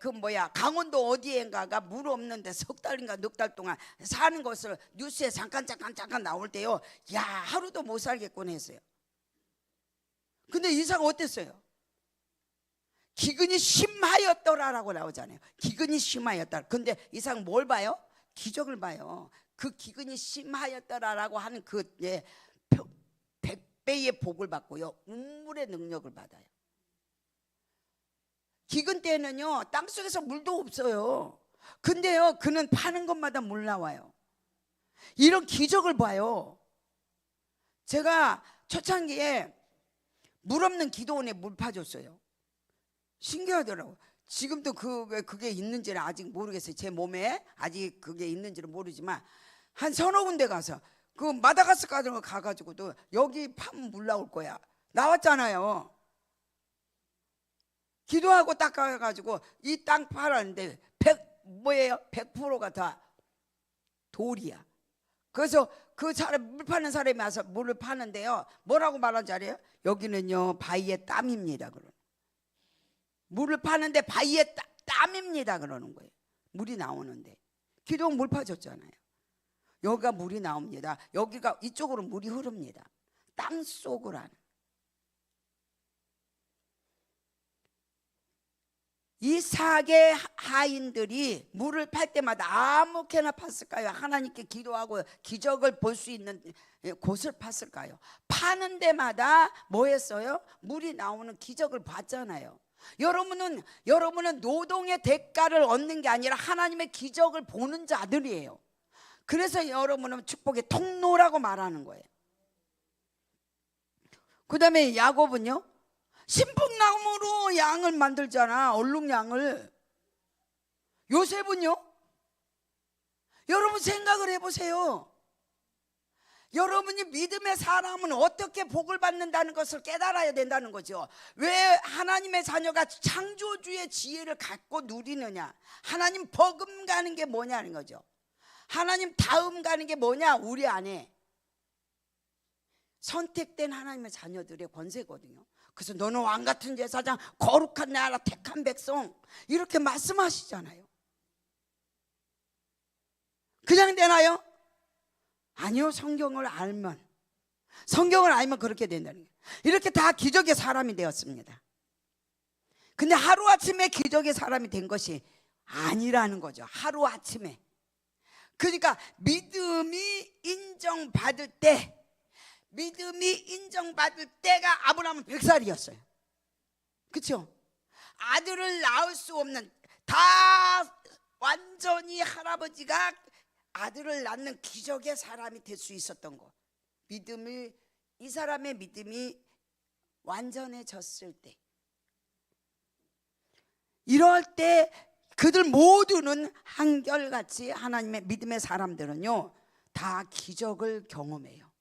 강원도 어디엔가가 물 없는데 석 달인가 넉 달 동안 사는 것을 뉴스에 잠깐 나올 때요, 야, 하루도 못 살겠군 했어요. 근데 이삭은 어땠어요? 기근이 심하였더라라고 나오잖아요. 기근이 심하였다. 근데 이삭은 뭘 봐요? 기적을 봐요. 그 기근이 심하였더라라고 하는 그 100배의 복을 받고요, 운물의 능력을 받아요. 기근 때는요, 땅속에서 물도 없어요. 근데요, 그는 파는 것마다 물 나와요. 이런 기적을 봐요. 제가 초창기에 물 없는 기도원에 물 파줬어요. 신기하더라고요. 지금도 그게 있는지는 아직 모르겠어요. 제 몸에 아직 그게 있는지는 모르지만 한 서너 군데 가서 그 마다가스카르 가가지고도 여기 파면 물 나올 거야 나왔잖아요. 기도하고 딱 가가지고 이 땅 팔았는데 100%가 다 돌이야. 그래서 그 사람, 물 파는 사람이 와서 물을 파는데요, 뭐라고 말하는지 알아요? 여기는요 바위의 땀입니다 그러는. 물을 파는데 바위의 땀입니다 그러는 거예요. 물이 나오는데. 기도원 물 파줬잖아요. 여기가 물이 나옵니다. 여기가 이쪽으로 물이 흐릅니다. 땅 속으로 하는. 이삭의 하인들이 물을 팔 때마다 아무렇게나 팠을까요? 하나님께 기도하고 기적을 볼 수 있는 곳을 팠을까요? 파는 데마다 뭐 했어요? 물이 나오는 기적을 봤잖아요. 여러분은 노동의 대가를 얻는 게 아니라 하나님의 기적을 보는 자들이에요. 그래서 여러분은 축복의 통로라고 말하는 거예요. 그 다음에 야곱은요, 신풍나무로 양을 만들잖아, 얼룩양을. 요셉은요, 여러분 생각을 해보세요. 여러분이 믿음의 사람은 어떻게 복을 받는다는 것을 깨달아야 된다는 거죠. 왜 하나님의 자녀가 창조주의 지혜를 갖고 누리느냐, 하나님 버금가는 게 뭐냐는 거죠. 하나님 다음 가는 게 뭐냐, 우리 안에 선택된 하나님의 자녀들의 권세거든요. 그래서 너는 왕같은 제사장, 거룩한 나라, 택한 백성, 이렇게 말씀하시잖아요. 그냥 되나요? 아니요. 성경을 알면 그렇게 된다는 거예요. 이렇게 다 기적의 사람이 되었습니다. 근데 하루아침에 기적의 사람이 된 것이 아니라는 거죠. 하루아침에. 그러니까 믿음이 인정받을 때가 아브라함은 100살이었어요. 그렇죠? 아들을 낳을 수 없는, 다 완전히 할아버지가 아들을 낳는 기적의 사람이 될 수 있었던 것. 이 사람의 믿음이 완전해졌을 때, 이럴 때 그들 모두는 한결같이 하나님의 믿음의 사람들은요 다 기적을 경험해요.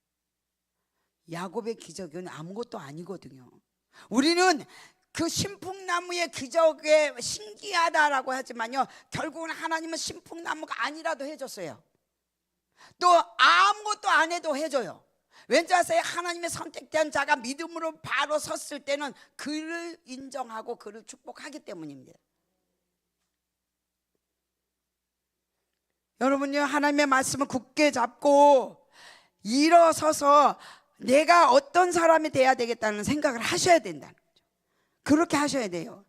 야곱의 기적은 아무것도 아니거든요. 우리는 그 신풍나무의 기적에 신기하다라고 하지만요, 결국은 하나님은 신풍나무가 아니라도 해줬어요. 또 아무것도 안 해도 해줘요. 왠지 아세요? 하나님의 선택된 자가 믿음으로 바로 섰을 때는 그를 인정하고 그를 축복하기 때문입니다. 여러분요, 하나님의 말씀을 굳게 잡고 일어서서 내가 어떤 사람이 돼야 되겠다는 생각을 하셔야 된다는 거죠. 그렇게 하셔야 돼요.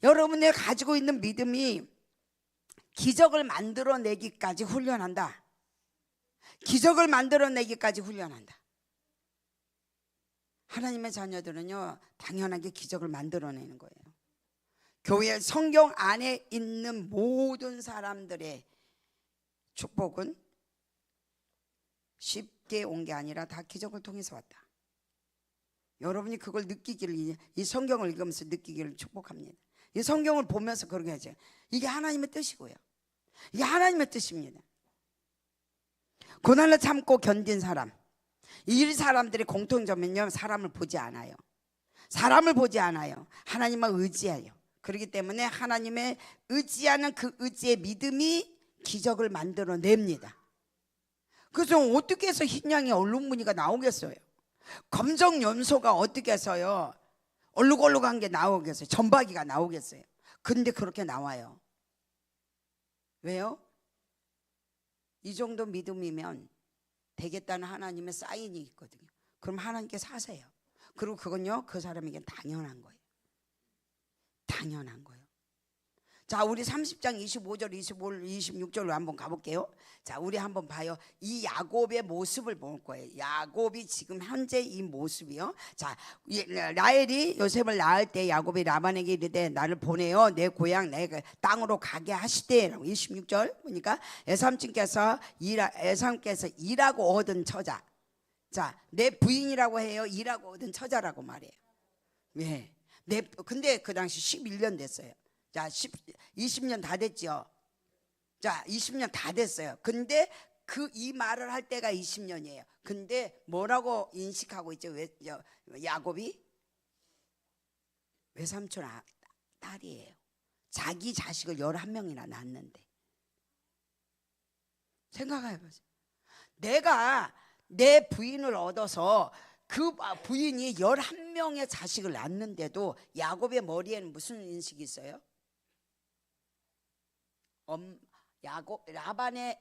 여러분이 가지고 있는 믿음이 기적을 만들어내기까지 훈련한다. 기적을 만들어내기까지 훈련한다. 하나님의 자녀들은요 당연하게 기적을 만들어내는 거예요. 교회 성경 안에 있는 모든 사람들의 축복은 쉽게 온 게 아니라 다 기적을 통해서 왔다. 여러분이 그걸 느끼기를, 이 성경을 읽으면서 느끼기를 축복합니다. 이 성경을 보면서 그러게 하죠. 이게 하나님의 뜻이고요. 이게 하나님의 뜻입니다. 고난을 참고 견딘 사람, 이 사람들의 공통점은요, 사람을 보지 않아요. 사람을 보지 않아요. 하나님만 의지해요. 그렇기 때문에 하나님의 의지하는 그 의지의 믿음이 기적을 만들어냅니다. 그래서 어떻게 해서 흰 양이 얼룩무늬가 나오겠어요? 검정 염소가 어떻게 해서요 얼룩얼룩한 게 나오겠어요? 점박이가 나오겠어요? 근데 그렇게 나와요. 왜요? 이 정도 믿음이면 되겠다는 하나님의 사인이 있거든요. 그럼 하나님께서 하세요. 그리고 그건요, 그 사람에겐 당연한 거예요. 당연한 거예요. 자, 우리 30장 25절, 25절, 26절로 한번 가볼게요. 자, 우리 한번 봐요. 이 야곱의 모습을 볼 거예요. 야곱이 지금 현재 이 모습이요. 자, 라헬이 요셉을 낳을 때 야곱이 라반에게 이르되 나를 보내어 내 고향 내 땅으로 가게 하시되, 26절 보니까 에삼께서 일하고 얻은 처자. 자, 내 부인이라고 해요. 일하고 얻은 처자라고 말해요. 왜? 근데 그 당시 11년 됐어요. 자, 20년 다 됐죠. 자, 20년 다 됐어요. 근데 이 말을 할 때가 20년이에요. 근데 뭐라고 인식하고 있죠? 야곱이 외삼촌 딸이에요. 자기 자식을 11명이나 낳았는데. 생각해보세요. 내가 내 부인을 얻어서 그 부인이 11명의 자식을 낳는데도 야곱의 머리에는 무슨 인식이 있어요? 라반의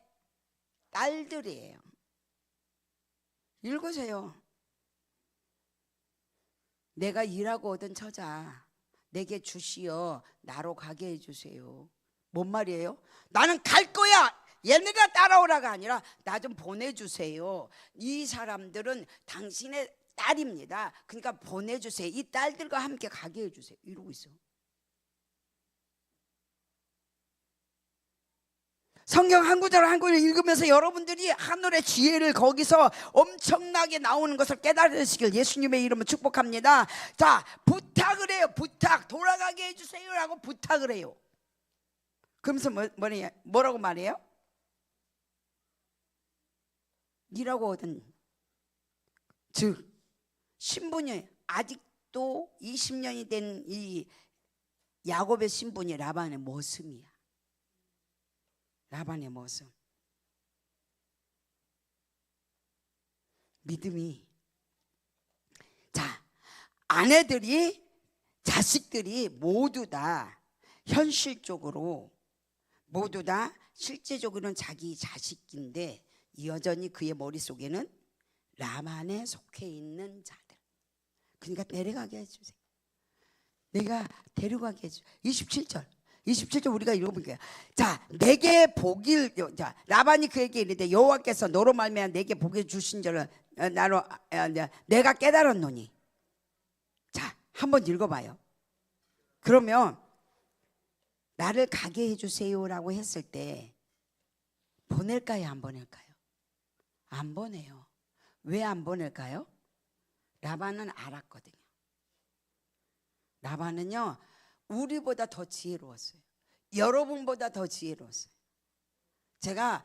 딸들이에요. 읽으세요. 내가 일하고 얻은 처자 내게 주시어 나로 가게 해주세요. 뭔 말이에요? 나는 갈 거야. 얘네가 따라오라가 아니라 나 좀 보내주세요. 이 사람들은 당신의 딸입니다. 그러니까 보내주세요. 이 딸들과 함께 가게 해주세요. 이러고 있어. 성경 한 구절 한 구절 읽으면서 여러분들이 하늘의 지혜를 거기서 엄청나게 나오는 것을 깨달으시길 예수님의 이름으로 축복합니다. 자, 부탁을 해요. 부탁. 돌아가게 해주세요 라고 부탁을 해요. 그러면서 뭐라고 말해요? 이라고 얻은, 즉 신분이 아직도 20년이 된 이 야곱의 신분이 라반의 모습이야. 라반의 모습. 믿음이. 자, 아내들이, 자식들이 모두 다 현실적으로 모두 다 실제적으로는 자기 자식인데 여전히 그의 머릿속에는 라반에 속해 있는 자들. 그러니까 내려가게 해주세요. 내가 데려가게 해주세요. 27절 우리가 읽어볼게요. 자, 내게 복일, 자, 라반이 그에게 이르되 여호와께서 너로 말미암아 내게 복을 주신 줄을 나로 내가 깨달았노니. 자, 한번 읽어봐요. 그러면 나를 가게 해주세요라고 했을 때 보낼까요, 안 보낼까요? 안 보내요. 왜 안 보낼까요? 라반은 알았거든요. 라반은요, 우리보다 더 지혜로웠어요. 여러분보다 더 지혜로웠어요. 제가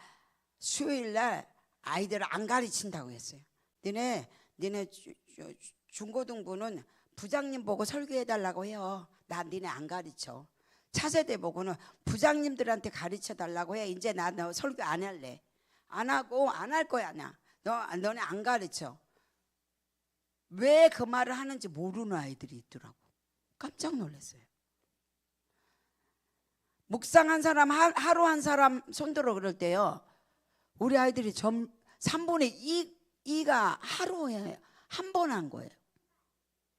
수요일날 아이들을 안 가르친다고 했어요. 니네 중고등부는 부장님 보고 설교해달라고 해요. 나 니네 안 가르쳐. 차세대 보고는 부장님들한테 가르쳐달라고 해. 이제 너 설교 안 할래. 안 하고 안 할 거야. 너네 안 가르쳐. 왜 그 말을 하는지 모르는 아이들이 있더라고. 깜짝 놀랐어요. 묵상한 사람, 하루 한 사람 손들어 그럴 때요, 우리 아이들이 3분의 2가 하루에 한 번 한 거예요.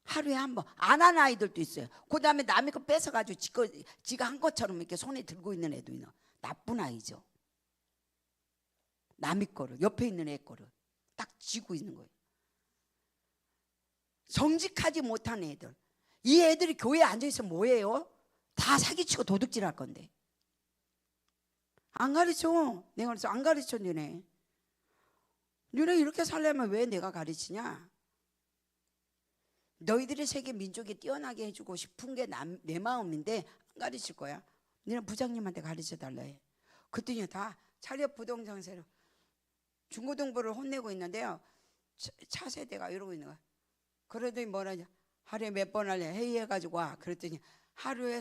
하루에 한 번. 안 한 아이들도 있어요. 그 다음에 남의 거 뺏어가지고 지가 한 것처럼 이렇게 손에 들고 있는 애도 있나. 나쁜 아이죠. 남의 거를, 옆에 있는 애 거를 딱 쥐고 있는 거예요. 정직하지 못한 애들. 이 애들이 교회에 앉아있으면 뭐예요? 다 사기치고 도둑질할 건데 안 가르쳐. 내가 그래서 안 가르쳐. 너네 이렇게 살려면 왜 내가 가르치냐? 너희들의 세계 민족이 뛰어나게 해주고 싶은 게 내 마음인데 안 가르칠 거야. 너네 부장님한테 가르쳐 달라 해. 그랬더니 다 차렷 부동장세로 중고등부를 혼내고 있는데요, 차세대가 이러고 있는 거야. 그러더니 뭐라냐, 하루에 몇 번 할래? 회의해가지고 와. 그랬더니 하루에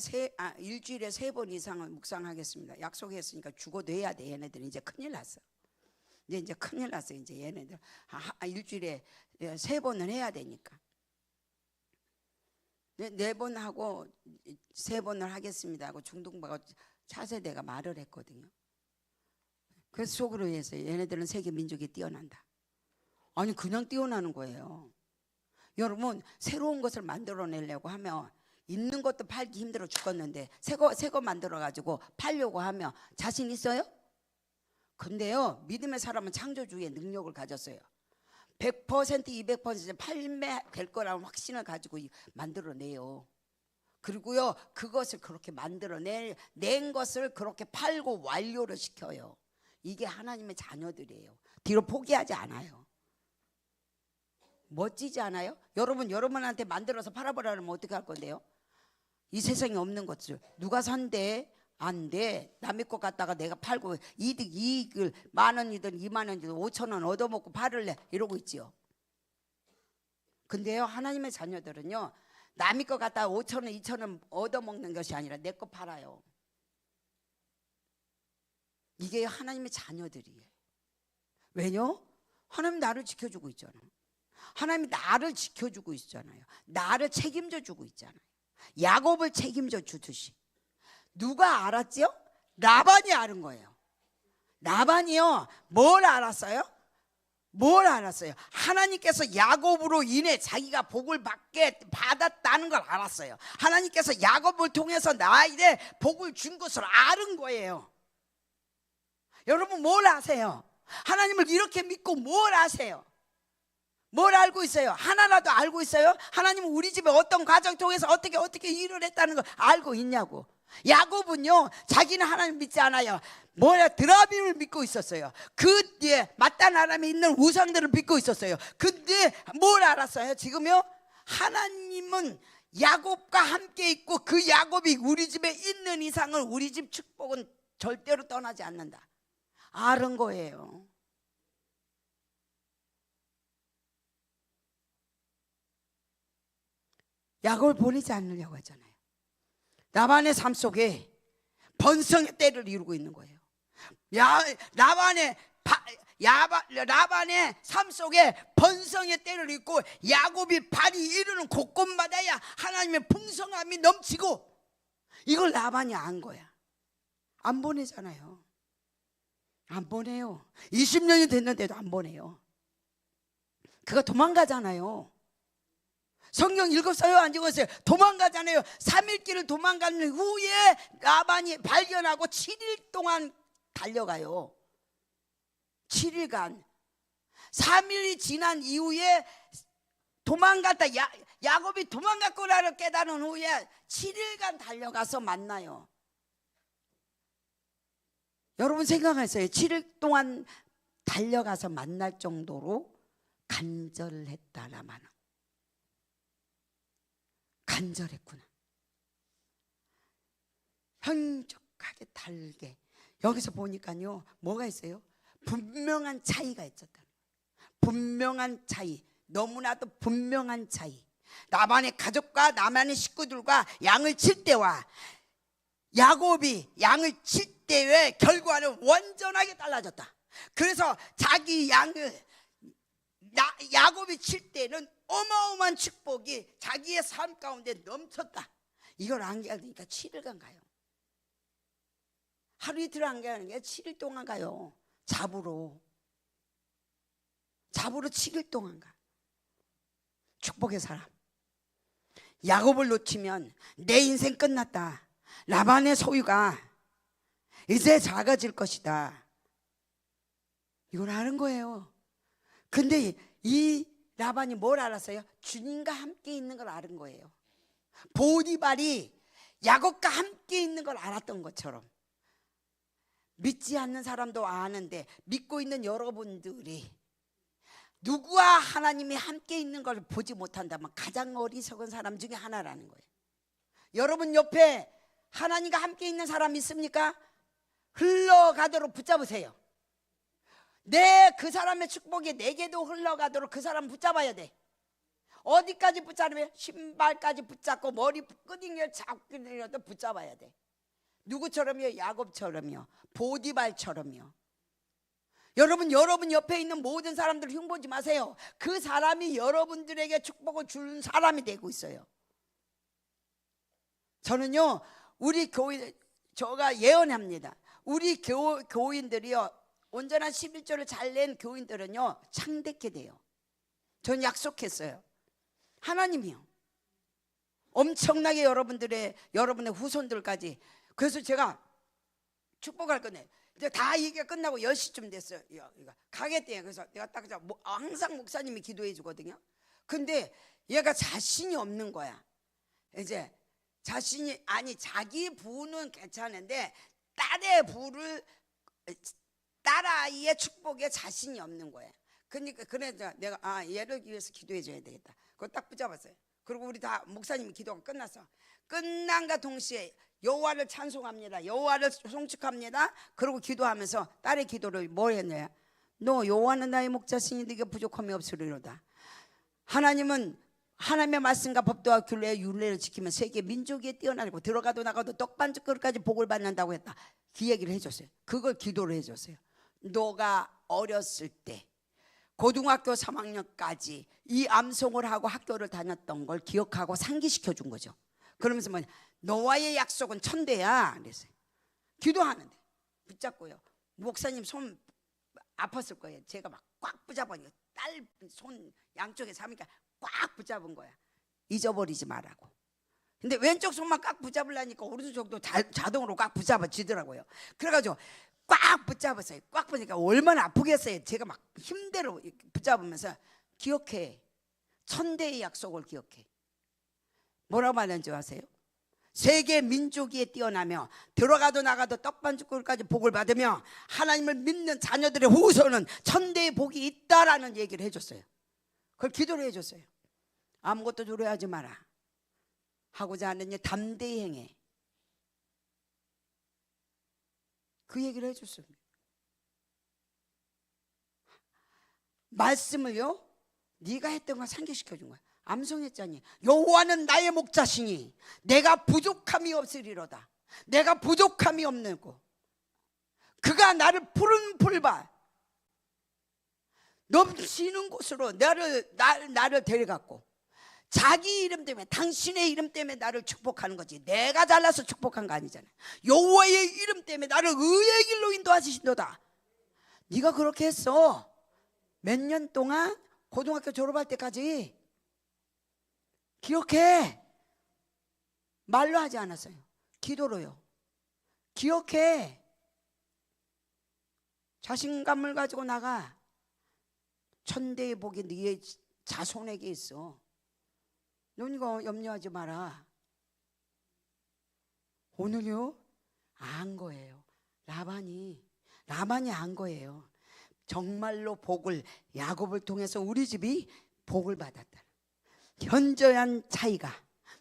일주일에 3번 이상은 묵상하겠습니다. 약속했으니까 죽어도 해야 돼. 얘네들은 이제 큰일 났어. 이제 큰일 났어. 이제 얘네들 일주일에 3번은 해야 되니까. 4번 하고 3번을 하겠습니다 하고 중등부가 차세대가 말을 했거든요. 그래서 속으로 해서 얘네들은 세계 민족이 뛰어난다. 아니 그냥 뛰어나는 거예요. 여러분, 새로운 것을 만들어내려고 하면 있는 것도 팔기 힘들어 죽겠는데 새 거 만들어가지고 팔려고 하면 자신 있어요? 근데요, 믿음의 사람은 창조주의 능력을 가졌어요. 100% 200% 판매될 거라는 확신을 가지고 만들어내요. 그리고요, 그것을 그렇게 만들어낸 것을 그렇게 팔고 완료를 시켜요. 이게 하나님의 자녀들이에요. 뒤로 포기하지 않아요. 멋지지 않아요? 여러분한테 만들어서 팔아보라면 어떻게 할 건데요? 이 세상에 없는 것을 누가 산대? 안 돼. 남의 것 갖다가 내가 팔고 이익을 10,000원이든 20,000원이든 5,000원 얻어먹고 팔을래 이러고 있지요. 근데요, 하나님의 자녀들은요, 남의 것 갖다가 5,000원 2,000원 얻어먹는 것이 아니라 내 거 팔아요. 이게 하나님의 자녀들이에요. 왜요? 하나님 나를 지켜주고 있잖아요. 하나님이 나를 지켜주고 있잖아요. 나를 책임져 주고 있잖아요. 야곱을 책임져 주듯이. 누가 알았지요? 라반이 알은 거예요. 라반이요, 뭘 알았어요? 하나님께서 야곱으로 인해 자기가 복을 받았다는 걸 알았어요. 하나님께서 야곱을 통해서 나에게 복을 준 것을 아는 거예요. 여러분, 뭘 아세요? 하나님을 이렇게 믿고 뭘 아세요? 뭘 알고 있어요? 하나라도 알고 있어요? 하나님은 우리 집에 어떤 과정 통해서 어떻게 일을 했다는 걸 알고 있냐고. 야곱은요, 자기는 하나님 믿지 않아요. 드라빔을 믿고 있었어요. 그 뒤에 마딴 아람에 있는 우상들을 믿고 있었어요. 근데 뭘 알았어요? 지금요, 하나님은 야곱과 함께 있고 그 야곱이 우리 집에 있는 이상은 우리 집 축복은 절대로 떠나지 않는다. 아는 거예요. 야곱을 보내지 않으려고 하잖아요. 라반의 삶 속에 번성의 때를 이루고 있는 거예요. 라반의 삶 속에 번성의 때를 잇고 야곱이 발이 이르는 곳곳마다야 하나님의 풍성함이 넘치고, 이걸 라반이 안 거야. 안 보내잖아요. 안 보내요. 20년이 됐는데도 안 보내요. 그가 도망가잖아요. 성경 읽었어요? 안 읽었어요? 도망가잖아요. 3일 길을 도망간 후에 라반이 발견하고 7일 동안 달려가요. 7일간. 3일이 지난 이후에 도망갔다, 야곱이 도망갔구나를 깨달은 후에 7일간 달려가서 만나요. 여러분 생각하세요. 7일 동안 달려가서 만날 정도로 간절했다, 라반은. 간절했구나. 현족하게 달게. 여기서 보니까요, 뭐가 있어요? 분명한 차이가 있었다. 분명한 차이. 너무나도 분명한 차이. 라반의 가족과 라반의 식구들과 양을 칠 때와 야곱이 양을 칠 때의 결과는 완전하게 달라졌다. 그래서 자기 양을 야곱이 칠 때는 어마어마한 축복이 자기의 삶 가운데 넘쳤다. 이걸 안겨니까 7일간 가요. 하루 이틀 안 가는 게 7일 동안 가요. 잡으로 7일 동안 가. 축복의 사람. 야곱을 놓치면 내 인생 끝났다. 라반의 소유가 이제 작아질 것이다. 이걸 아는 거예요. 근데 이 라반이 뭘 알았어요? 주님과 함께 있는 걸 아는 거예요. 보디발이 야곱과 함께 있는 걸 알았던 것처럼 믿지 않는 사람도 아는데 믿고 있는 여러분들이 누구와 하나님이 함께 있는 걸 보지 못한다면 가장 어리석은 사람 중에 하나라는 거예요. 여러분 옆에 하나님과 함께 있는 사람 있습니까? 흘러가도록 붙잡으세요. 그 사람의 축복이 내게도 흘러가도록 그 사람 붙잡아야 돼. 어디까지 붙잡으면 신발까지 붙잡고 머리 끄댕이를 잡고라도 붙잡아야 돼. 누구처럼요? 야곱처럼요. 보디발처럼요. 여러분 옆에 있는 모든 사람들 흉보지 마세요. 그 사람이 여러분들에게 축복을 주는 사람이 되고 있어요. 저는요, 우리 교인, 제가 예언합니다. 우리 교인들이요, 온전한 11조를 잘 낸 교인들은요, 창대케 돼요. 전 약속했어요. 하나님이요, 엄청나게 여러분의 후손들까지. 그래서 제가 축복할 건데, 이제 다 이게 끝나고 10시쯤 됐어요. 가겠대요. 그래서 내가 딱 항상 목사님이 기도해 주거든요. 근데 얘가 자신이 없는 거야. 이제 자기 부는 괜찮은데 딸아이의 축복에 자신이 없는 거야. 그러니까 그래서 내가 얘를 위해서 기도해 줘야 되겠다. 그거 딱 붙잡았어요. 그리고 우리 다 목사님이 기도가 끝났어. 끝난과 동시에 여호와를 찬송합니다. 여호와를 송축합니다. 그리고 기도하면서 딸의 기도를 뭘 했냐? 너 여호와는 나의 목자시니 네게 부족함이 없으리로다. 하나님은 하나님의 말씀과 법도와 규례의 율례를 지키면 세계 민족에 뛰어나고 들어가도 나가도 떡반죽 그릇까지 복을 받는다고 했다. 그 얘기를 해줬어요. 그걸 기도를 해줬어요. 너가 어렸을 때 고등학교 3학년까지 이 암송을 하고 학교를 다녔던 걸 기억하고 상기시켜 준 거죠. 그러면서 뭐냐, 너와의 약속은 천대야 그랬어요. 기도하는데 붙잡고요. 목사님 손 아팠을 거예요. 제가 막 꽉 붙잡으니까 딸 손 양쪽에 삼으니까 꽉 붙잡은 거야. 잊어버리지 말라고. 근데 왼쪽 손만 꽉 붙잡으려니까 오른쪽 쪽도 자동으로 꽉 붙잡아지더라고요. 그래가지고 꽉 붙잡았어요. 꽉 붙으니까 얼마나 아프겠어요. 제가 막 힘대로 붙잡으면서 기억해. 천대의 약속을 기억해. 뭐라고 말하는지 아세요? 세계 민족에 뛰어나며 들어가도 나가도 떡반죽까지 복을 받으며 하나님을 믿는 자녀들의 후손은 천대의 복이 있다라는 얘기를 해줬어요. 그걸 기도를 해줬어요. 아무것도 두려워하지 마라. 하고자 하는 일 담대히 행해. 그 얘기를 해줬습니다. 말씀을요, 네가 했던 걸 상기시켜준 거야. 암송했잖니. 여호와는 나의 목자시니 내가 부족함이 없으리로다. 내가 부족함이 없는고 그가 나를 푸른 풀밭 넘치는 곳으로 나를 데려갔고 자기 이름 때문에 당신의 이름 때문에 나를 축복하는 거지. 내가 잘나서 축복한 거 아니잖아요. 여호와의 이름 때문에 나를 의의 길로 인도하시신도다. 네가 그렇게 했어. 몇 년 동안 고등학교 졸업할 때까지. 기억해. 말로 하지 않았어요. 기도로요. 기억해. 자신감을 가지고 나가. 천대의 복이 네의 자손에게 있어. 넌 이거 염려하지 마라. 오늘요 안 거예요. 라반이 안 거예요. 정말로 복을, 야곱을 통해서 우리 집이 복을 받았다. 현저한 차이가,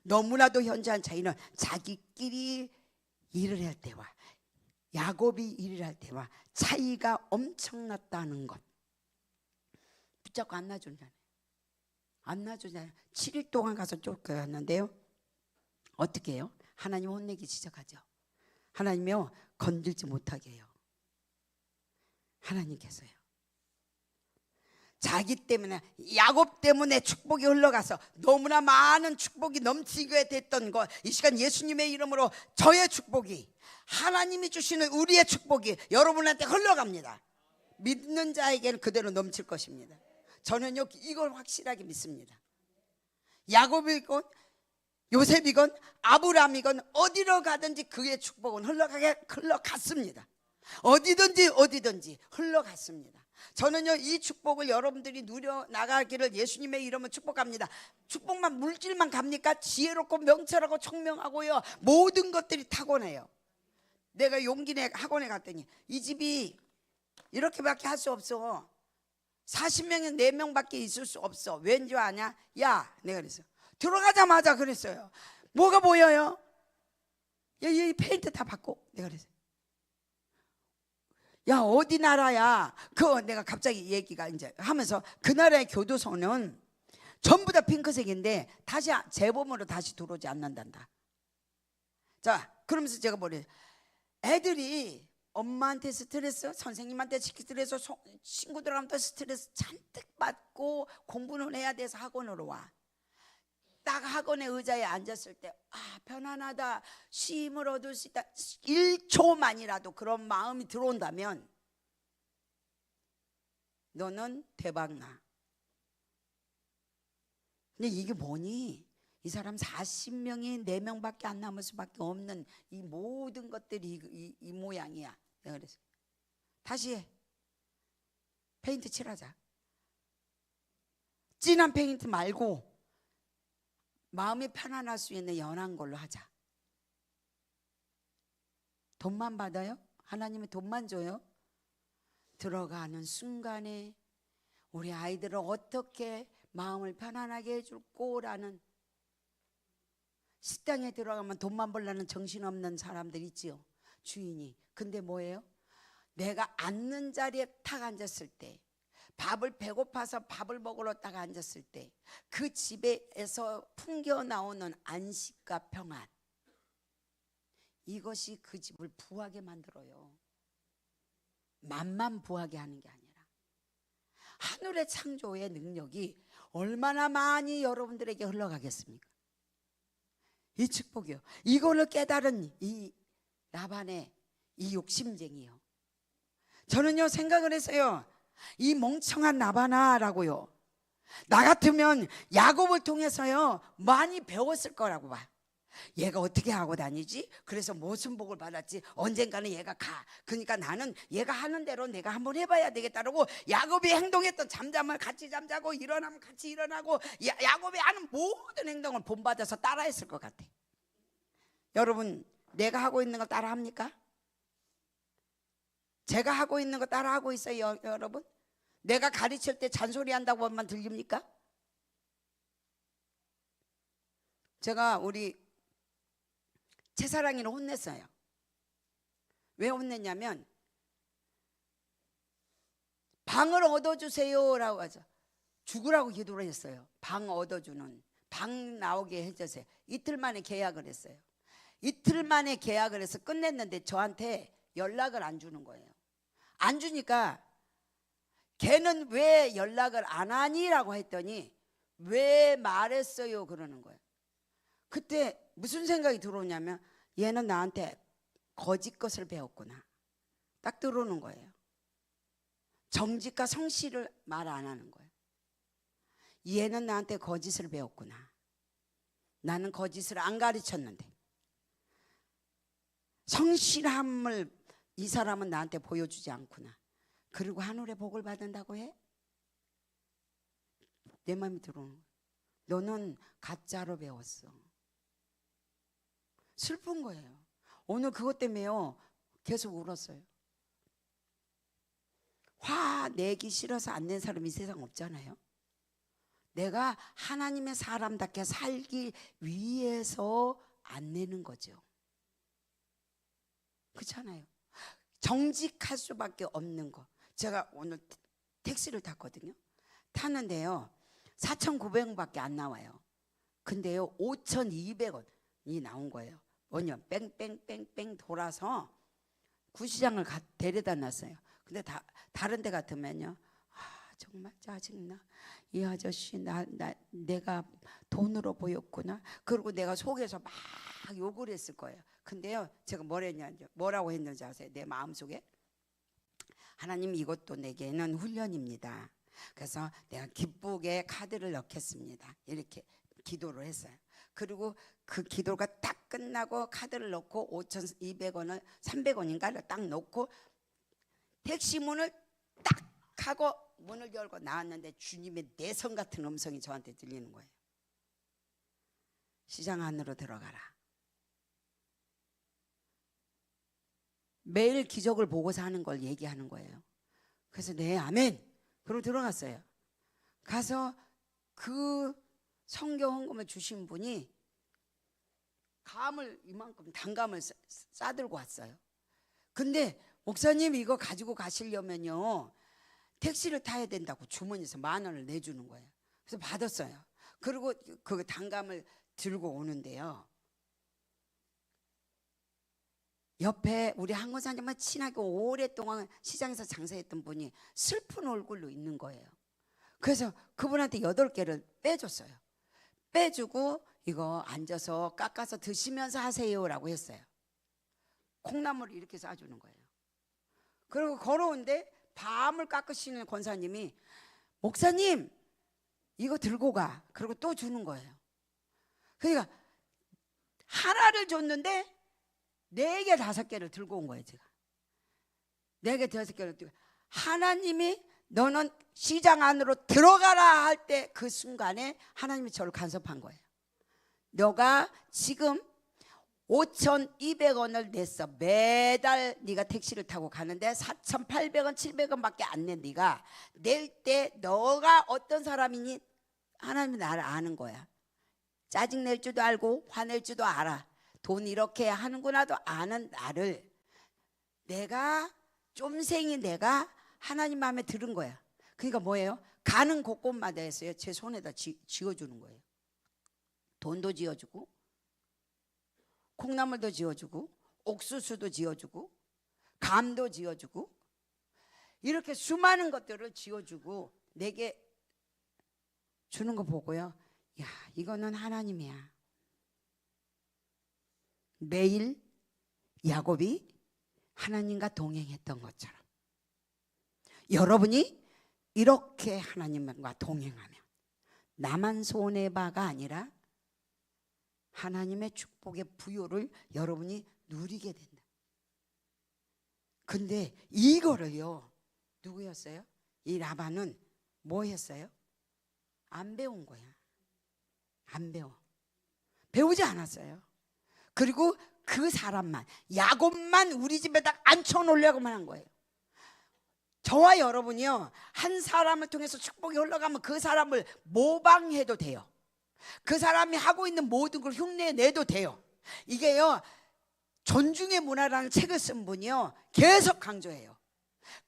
너무나도 현저한 차이는 자기끼리 일을 할 때와 야곱이 일을 할 때와 차이가 엄청났다는 것. 붙잡고 안 놔주잖아요. 안 놔주잖아요. 7일 동안 가서 쫓겨났는데요. 어떻게 해요? 하나님 혼내기 시작하죠. 하나님이요 건들지 못하게 해요. 하나님께서요. 자기 때문에, 야곱 때문에 축복이 흘러가서 너무나 많은 축복이 넘치게 됐던 것, 이 시간 예수님의 이름으로 저의 축복이, 하나님이 주시는 우리의 축복이 여러분한테 흘러갑니다. 믿는 자에게는 그대로 넘칠 것입니다. 저는요 이걸 확실하게 믿습니다. 야곱이건 요셉이건 아브라함이건 어디로 가든지 그의 축복은 흘러갔습니다. 어디든지 흘러갔습니다. 저는요 이 축복을 여러분들이 누려 나가기를 예수님의 이름으로 축복합니다. 축복만 물질만 갑니까? 지혜롭고 명철하고 청명하고요 모든 것들이 타고나요. 내가 용기내 학원에 갔더니 이 집이 이렇게밖에 할 수 없어. 40명에 4명밖에 있을 수 없어. 왠지 아냐? 야, 내가 그랬어. 들어가자마자 그랬어요. 뭐가 보여요? 야, 이 페인트 다 바꿔. 내가 그랬어요. 야, 어디 나라야? 내가 갑자기 얘기가 이제 하면서 그 나라의 교도소는 전부 다 핑크색인데 다시 재범으로 다시 들어오지 않는단다. 자, 그러면서 제가 뭐래? 애들이 엄마한테 스트레스, 선생님한테 스트레스, 친구들한테 스트레스 잔뜩 받고 공부는 해야 돼서 학원으로 와. 딱 학원의 의자에 앉았을 때 편안하다, 쉼을 얻을 수 있다. 1초만이라도 그런 마음이 들어온다면 너는 대박나. 근데 이게 뭐니? 이 사람 40명이 4명밖에 안 남을 수밖에 없는 이 모든 것들이 이 모양이야. 내가 그래서 다시 해. 페인트 칠하자. 진한 페인트 말고 마음이 편안할 수 있는 연한 걸로 하자. 돈만 받아요? 하나님이 돈만 줘요? 들어가는 순간에 우리 아이들을 어떻게 마음을 편안하게 해줄 거라는, 식당에 들어가면 돈만 벌려는 정신없는 사람들 있지요, 주인이. 근데 뭐예요? 내가 앉는 자리에 탁 앉았을 때, 밥을 배고파서 밥을 먹으러 딱 앉았을 때 그 집에서 풍겨 나오는 안식과 평안, 이것이 그 집을 부하게 만들어요. 맘만 부하게 하는 게 아니라 하늘의 창조의 능력이 얼마나 많이 여러분들에게 흘러가겠습니까? 이 축복이요. 이거를 깨달은 이 라반의 이 욕심쟁이요. 저는요 생각을 했어요. 이 멍청한 라반아라고요. 나 같으면 야곱을 통해서요 많이 배웠을 거라고 봐. 얘가 어떻게 하고 다니지? 그래서 무슨 복을 받았지? 언젠가는 얘가 가. 그러니까 나는 얘가 하는 대로 내가 한번 해봐야 되겠다라고 야곱이 행동했던, 잠자면 같이 잠자고 일어나면 같이 일어나고 야곱이 하는 모든 행동을 본받아서 따라했을 것 같아. 여러분, 내가 하고 있는 거 따라합니까? 제가 하고 있는 거 따라하고 있어요, 여러분? 내가 가르칠 때 잔소리 한다고 하면 들립니까? 제가 우리 채사랑이를 혼냈어요. 왜 혼냈냐면 방을 얻어주세요라고 하죠. 죽으라고 기도를 했어요. 방 얻어주는, 방 나오게 해주세요. 이틀 만에 계약을 했어요. 이틀 만에 계약을 해서 끝냈는데 저한테 연락을 안 주는 거예요. 안 주니까 걔는 왜 연락을 안 하니라고 했더니 왜 말했어요 그러는 거예요. 그때 무슨 생각이 들어오냐면 얘는 나한테 거짓 것을 배웠구나, 딱 들어오는 거예요. 정직과 성실을 말 안 하는 거예요. 얘는 나한테 거짓을 배웠구나. 나는 거짓을 안 가르쳤는데 성실함을 이 사람은 나한테 보여주지 않구나. 그리고 하늘의 복을 받는다고 해? 내 마음이 들어오는 거예요. 너는 가짜로 배웠어. 슬픈 거예요. 오늘 그것 때문에요 계속 울었어요. 화 내기 싫어서 안 낸 사람이 이 세상 없잖아요. 내가 하나님의 사람답게 살기 위해서 안 내는 거죠. 그렇잖아요. 정직할 수밖에 없는 거. 제가 오늘 택시를 탔거든요. 탔는데요 4,900원밖에 안 나와요. 근데요 5,200원이 나온 거예요. 뭐냐, 뺑뺑뺑뺑 돌아서 구시장을 데려다 놨어요. 근데 다른 데 같으면요 정말 짜증나, 이 아저씨 내가 돈으로 보였구나, 그리고 내가 속에서 막 욕을 했을 거예요. 근데요 제가 뭐라고 했는지 아세요? 내 마음속에 하나님, 이것도 내게는 훈련입니다. 그래서 내가 기쁘게 카드를 넣겠습니다. 이렇게 기도를 했어요. 그리고 그 기도가 딱 끝나고 카드를 넣고 5,200원을 300원인가를 딱 넣고 택시 문을 딱 하고 문을 열고 나왔는데 주님의 내성 같은 음성이 저한테 들리는 거예요. 시장 안으로 들어가라. 매일 기적을 보고 사는 걸 얘기하는 거예요. 그래서 네, 아멘. 그러고 들어갔어요. 가서 그 성경 헌금을 주신 분이 감을 이만큼 단감을 싸들고 왔어요. 근데 목사님 이거 가지고 가시려면요 택시를 타야 된다고 주머니에서 10,000원을 내주는 거예요. 그래서 받았어요. 그리고 그 단감을 들고 오는데요, 옆에 우리 한 권사님과 친하게 오랫동안 시장에서 장사했던 분이 슬픈 얼굴로 있는 거예요. 그래서 그분한테 8개를 빼줬어요. 빼주고 이거 앉아서 깎아서 드시면서 하세요라고 했어요. 콩나물을 이렇게 싸주는 거예요. 그리고 걸어오는데 밤을 깎으시는 권사님이 목사님 이거 들고 가. 그리고 또 주는 거예요. 그러니까 하나를 줬는데 4개 5개를 들고 온 거예요. 제가 4개 5개를 들고, 하나님이 너는 시장 안으로 들어가라 할 때 그 순간에 하나님이 저를 간섭한 거예요. 너가 지금 5,200원을 냈어. 매달 네가 택시를 타고 가는데 4,800원 700원밖에 안 낸 네가 낼 때 너가 어떤 사람이니 하나님이 나를 아는 거야. 짜증낼 줄도 알고 화낼 줄도 알아. 돈 이렇게 하는구나도 아는 나를, 내가 쫌생이 내가 하나님 마음에 들은 거야. 그러니까 뭐예요? 가는 곳곳마다 했어요. 제 손에다 쥐어주는 거예요. 돈도 쥐어주고 콩나물도 쥐어주고 옥수수도 쥐어주고 감도 쥐어주고 이렇게 수많은 것들을 쥐어주고 내게 주는 거 보고요, 야 이거는 하나님이야. 매일 야곱이 하나님과 동행했던 것처럼 여러분이 이렇게 하나님과 동행하면 나만 손해봐가 아니라 하나님의 축복의 부요를 여러분이 누리게 된다. 근데 이거를요, 누구였어요? 이 라반은 뭐 했어요? 안 배운 거야. 안 배워. 배우지 않았어요. 그리고 그 사람만, 야곱만 우리 집에다 앉혀놓으려고만 한 거예요. 저와 여러분이요, 한 사람을 통해서 축복이 흘러가면 그 사람을 모방해도 돼요. 그 사람이 하고 있는 모든 걸 흉내내도 돼요. 이게요, 존중의 문화라는 책을 쓴 분이요 계속 강조해요.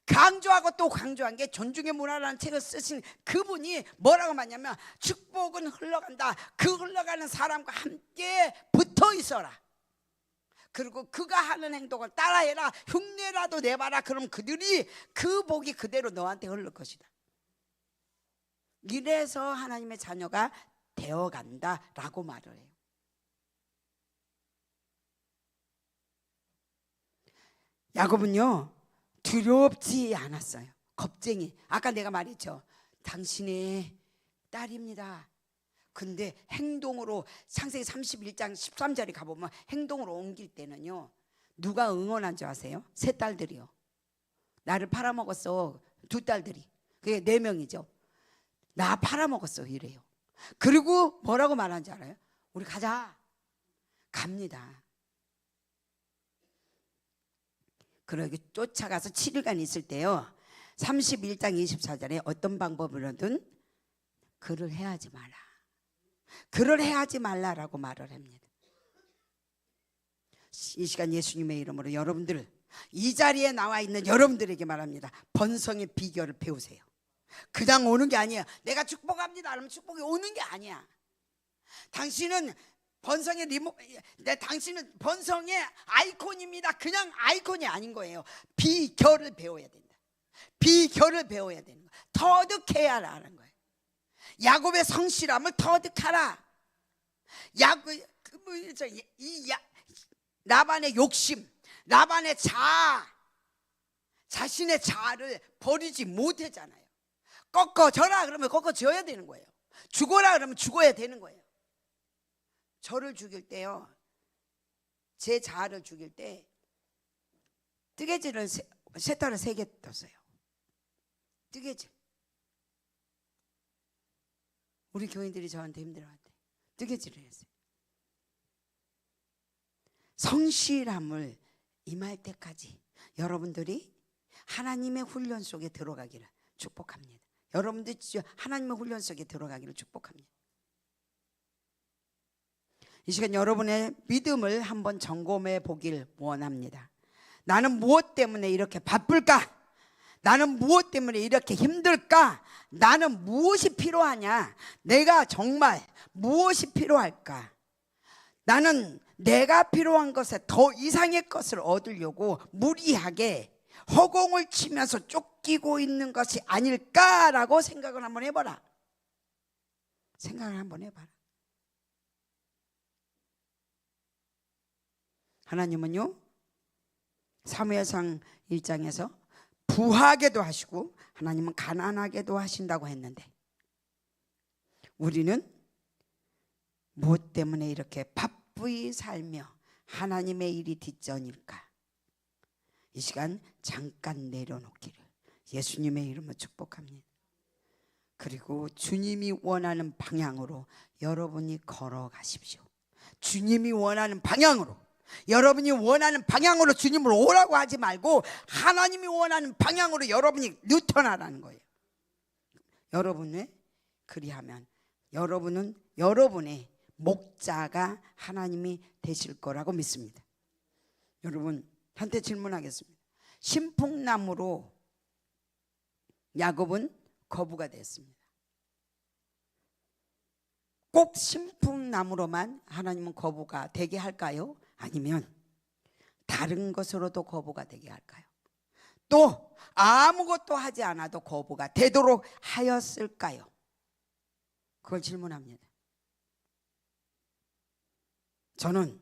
강조하고 또 강조한 게, 존중의 문화라는 책을 쓰신 그분이 뭐라고 말하냐면, 축복은 흘러간다. 그 흘러가는 사람과 함께 붙어 있어라. 그리고 그가 하는 행동을 따라해라. 흉내라도 내봐라. 그럼 그들이 그 복이 그대로 너한테 흘릴 것이다. 이래서 하나님의 자녀가 되어간다라고 말을 해요. 야곱은요 두렵지 않았어요. 겁쟁이. 아까 내가 말했죠. 당신의 딸입니다. 근데 행동으로, 창세기 31장 13절에 가보면 행동으로 옮길 때는요, 누가 응원한 줄 아세요? 3딸들이요. 나를 팔아먹었어. 2딸들이. 그게 4명이죠. 나 팔아먹었어 이래요. 그리고 뭐라고 말하는지 알아요? 우리 가자. 갑니다. 그러고 쫓아가서 7일간 있을 때요, 31장 24절에 어떤 방법으로든 그를 해하지 마라. 그를 해하지 말라라고 말을 합니다. 이 시간 예수님의 이름으로 여러분들, 이 자리에 나와 있는 여러분들에게 말합니다. 번성의 비결을 배우세요. 그냥 오는 게 아니야. 내가 축복합니다 그러면 축복이 오는 게 아니야. 당신은 번성의 당신은 번성의 아이콘입니다. 그냥 아이콘이 아닌 거예요. 비결을 배워야 된다. 비결을 배워야 되는 거야. 터득해야 하는 거예요. 야곱의 성실함을 터득하라. 라반의 욕심, 라반의 자신의 자아를 버리지 못했잖아요. 꺾어져라 그러면 꺾어져야 되는 거예요. 죽어라 그러면 죽어야 되는 거예요. 저를 죽일 때요, 제 자아를 죽일 때 뜨개질을 쇠타를 3개 떴어요. 뜨개질. 우리 교인들이 저한테 힘들어한대. 뜨개질을 했어요. 성실함을 임할 때까지 여러분들이 하나님의 훈련 속에 들어가기를 축복합니다. 여러분들 하나님의 훈련 속에 들어가기를 축복합니다. 이 시간 여러분의 믿음을 한번 점검해 보길 원합니다. 나는 무엇 때문에 이렇게 바쁠까? 나는 무엇 때문에 이렇게 힘들까? 나는 무엇이 필요하냐? 내가 정말 무엇이 필요할까? 나는 내가 필요한 것에 더 이상의 것을 얻으려고 무리하게 허공을 치면서 쫓기고 있는 것이 아닐까라고 생각을 한번 해봐라. 생각을 한번 해봐라. 하나님은요, 사무엘상 1장에서 부하게도 하시고 하나님은 가난하게도 하신다고 했는데, 우리는 무엇 때문에 이렇게 바쁘게 살며 하나님의 일이 뒷전일까? 이 시간 잠깐 내려놓기를 예수님의 이름으로 축복합니다. 그리고 주님이 원하는 방향으로 여러분이 걸어가십시오. 주님이 원하는 방향으로, 여러분이 원하는 방향으로 주님을 오라고 하지 말고 하나님이 원하는 방향으로 여러분이 뉴턴하라는 거예요. 여러분의 그리하면 여러분은 여러분의 목자가 하나님이 되실 거라고 믿습니다. 여러분한테 질문하겠습니다. 신풍나무로 야곱은 거부가 됐습니다. 꼭 신풍나무로만 하나님은 거부가 되게 할까요? 아니면 다른 것으로도 거부가 되게 할까요? 또 아무것도 하지 않아도 거부가 되도록 하였을까요? 그걸 질문합니다. 저는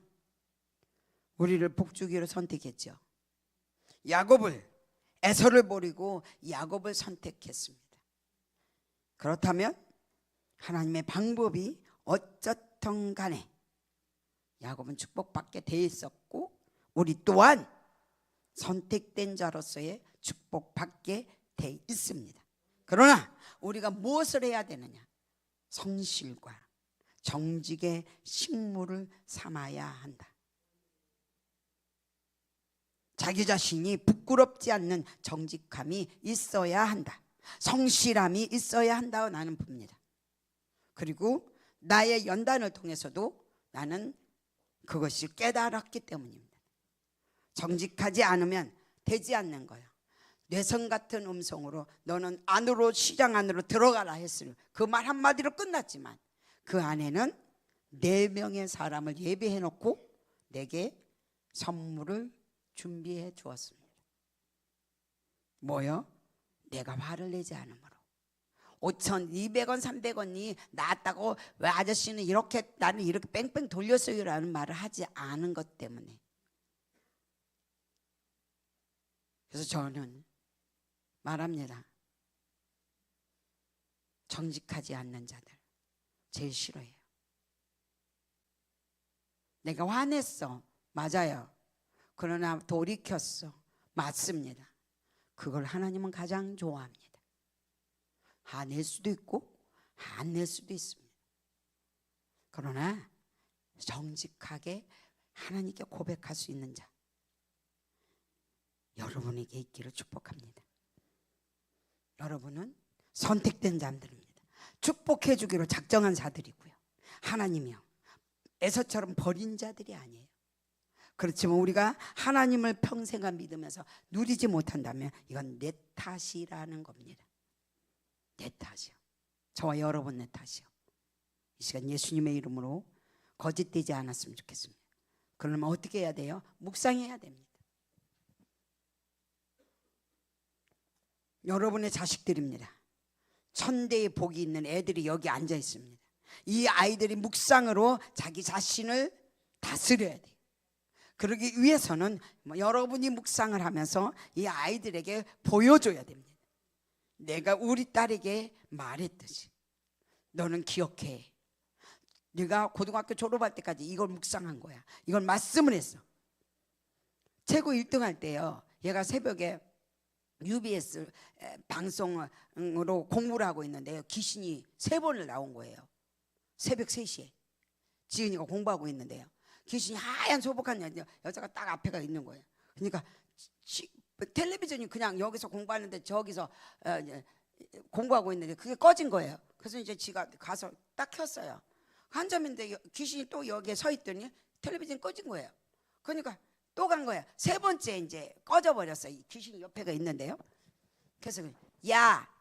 우리를 복주기로 선택했죠. 야곱을, 에서를 버리고 야곱을 선택했습니다. 그렇다면 하나님의 방법이 어쨌든 간에 야곱은 축복받게 돼 있었고, 우리 또한 선택된 자로서의 축복받게 돼 있습니다. 그러나 우리가 무엇을 해야 되느냐? 성실과 정직의 식물을 삼아야 한다. 자기 자신이 부끄럽지 않는 정직함이 있어야 한다. 성실함이 있어야 한다고 나는 봅니다. 그리고 나의 연단을 통해서도 나는 그것이 깨달았기 때문입니다. 정직하지 않으면 되지 않는 거예요. 뇌성 같은 음성으로 너는 안으로, 시장 안으로 들어가라 했으니 그 말 한마디로 끝났지만 그 안에는 4명의 사람을 예비해 놓고 내게 선물을 준비해 주었습니다. 뭐요? 내가 화를 내지 않으므로. 5,200원 300원이 나왔다고 왜 아저씨는 이렇게 나는 이렇게 뺑뺑 돌렸어요 라는 말을 하지 않은 것 때문에. 그래서 저는 말합니다. 정직하지 않는 자들 제일 싫어해요. 내가 화냈어. 맞아요. 그러나 돌이켰어. 맞습니다. 그걸 하나님은 가장 좋아합니다. 화낼 수도 있고 안 낼 수도 있습니다. 그러나 정직하게 하나님께 고백할 수 있는 자 여러분에게 있기를 축복합니다. 여러분은 선택된 자들입니다. 축복해 주기로 작정한 자들이고요. 하나님이요, 에서처럼 버린 자들이 아니에요. 그렇지만 우리가 하나님을 평생을 믿으면서 누리지 못한다면 이건 내 탓이라는 겁니다. 내 탓이요. 저와 여러분 내 탓이요. 이 시간 예수님의 이름으로 거짓되지 않았으면 좋겠습니다. 그러면 어떻게 해야 돼요? 묵상해야 됩니다. 여러분의 자식들입니다. 천대의 복이 있는 애들이 여기 앉아 있습니다. 이 아이들이 묵상으로 자기 자신을 다스려야 돼요. 그러기 위해서는 여러분이 묵상을 하면서 이 아이들에게 보여줘야 됩니다. 내가 우리 딸에게 말했듯이 너는 기억해. 네가 고등학교 졸업할 때까지 이걸 묵상한 거야. 이걸 말씀을 했어. 최고 1등 할 때요, 얘가 새벽에 UBS 방송으로 공부를 하고 있는데요. 귀신이 3번을 나온 거예요. 새벽 3시에 지은이가 공부하고 있는데요. 귀신이 하얀 소복한 여자가 딱 앞에가 있는 거예요. 그러니까 텔레비전이 그냥 여기서 공부하는데 저기서 공부하고 있는데 그게 꺼진 거예요. 그래서 이제 지가 가서 딱 켰어요. 한참인데 귀신이 또 여기에 서 있더니 텔레비전이 꺼진 거예요. 그러니까 또 간 거예요. 3번째 이제 꺼져 버렸어요. 귀신이 옆에가 있는데요. 그래서 야,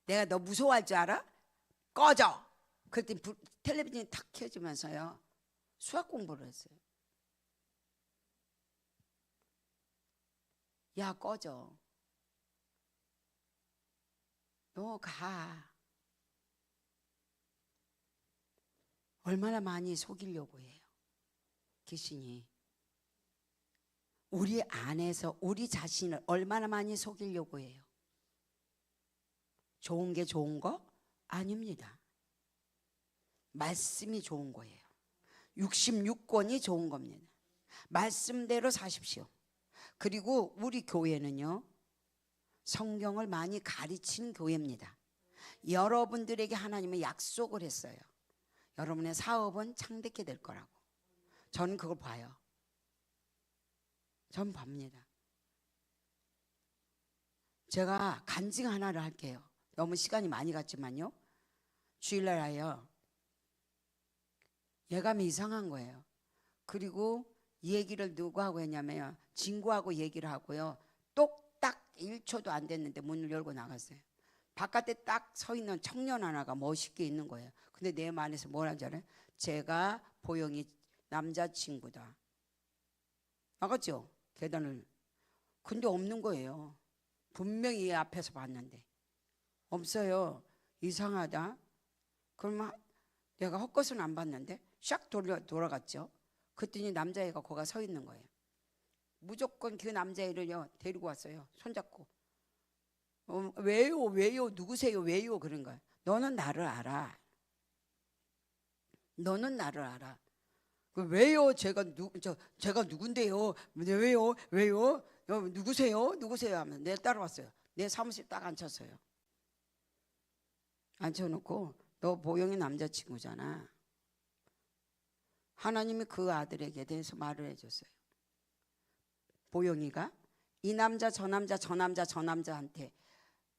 내가 너 무서워할 줄 알아? 꺼져. 그랬더니 텔레비전이 탁 켜지면서요, 수학 공부를 했어요. 야, 꺼져. 너 가. 얼마나 많이 속이려고 해요, 귀신이. 우리 안에서 우리 자신을 얼마나 많이 속이려고 해요. 좋은 게 좋은 거? 아닙니다. 말씀이 좋은 거예요. 66권이 좋은 겁니다. 말씀대로 사십시오. 그리고 우리 교회는요, 성경을 많이 가르치는 교회입니다. 여러분들에게 하나님은 약속을 했어요. 여러분의 사업은 창대케 될 거라고. 저는 그걸 봐요. 전 봅니다. 제가 간증 하나를 할게요. 너무 시간이 많이 갔지만요, 주일날 하여 예감이 이상한 거예요. 그리고 이 얘기를 누구하고 했냐면 친구하고 얘기를 하고요, 똑딱 1초도 안 됐는데 문을 열고 나갔어요. 바깥에 딱 서 있는 청년 하나가 멋있게 있는 거예요. 근데 내 마음에서 뭐라는 줄 알아요? 제가 보영이 남자친구다. 나갔죠, 계단을. 근데 없는 거예요. 분명히 앞에서 봤는데 없어요. 이상하다. 그러면 내가 헛것은 안 봤는데 샥 돌아갔죠. 그랬더니 남자애가 거기 서 있는 거예요. 무조건 그 남자애를요 데리고 왔어요. 손잡고. 왜요 누구세요 왜요 그런 거예요. 너는 나를 알아. 너는 나를 알아. 왜요? 제가 누군데요? 왜요? 누구세요? 하면 내 따라왔어요. 내 사무실 딱 앉혔어요. 앉혀놓고 너 보영이 남자친구잖아. 하나님이 그 아들에게 대해서 말을 해줬어요. 보영이가 이 남자 저 남자한테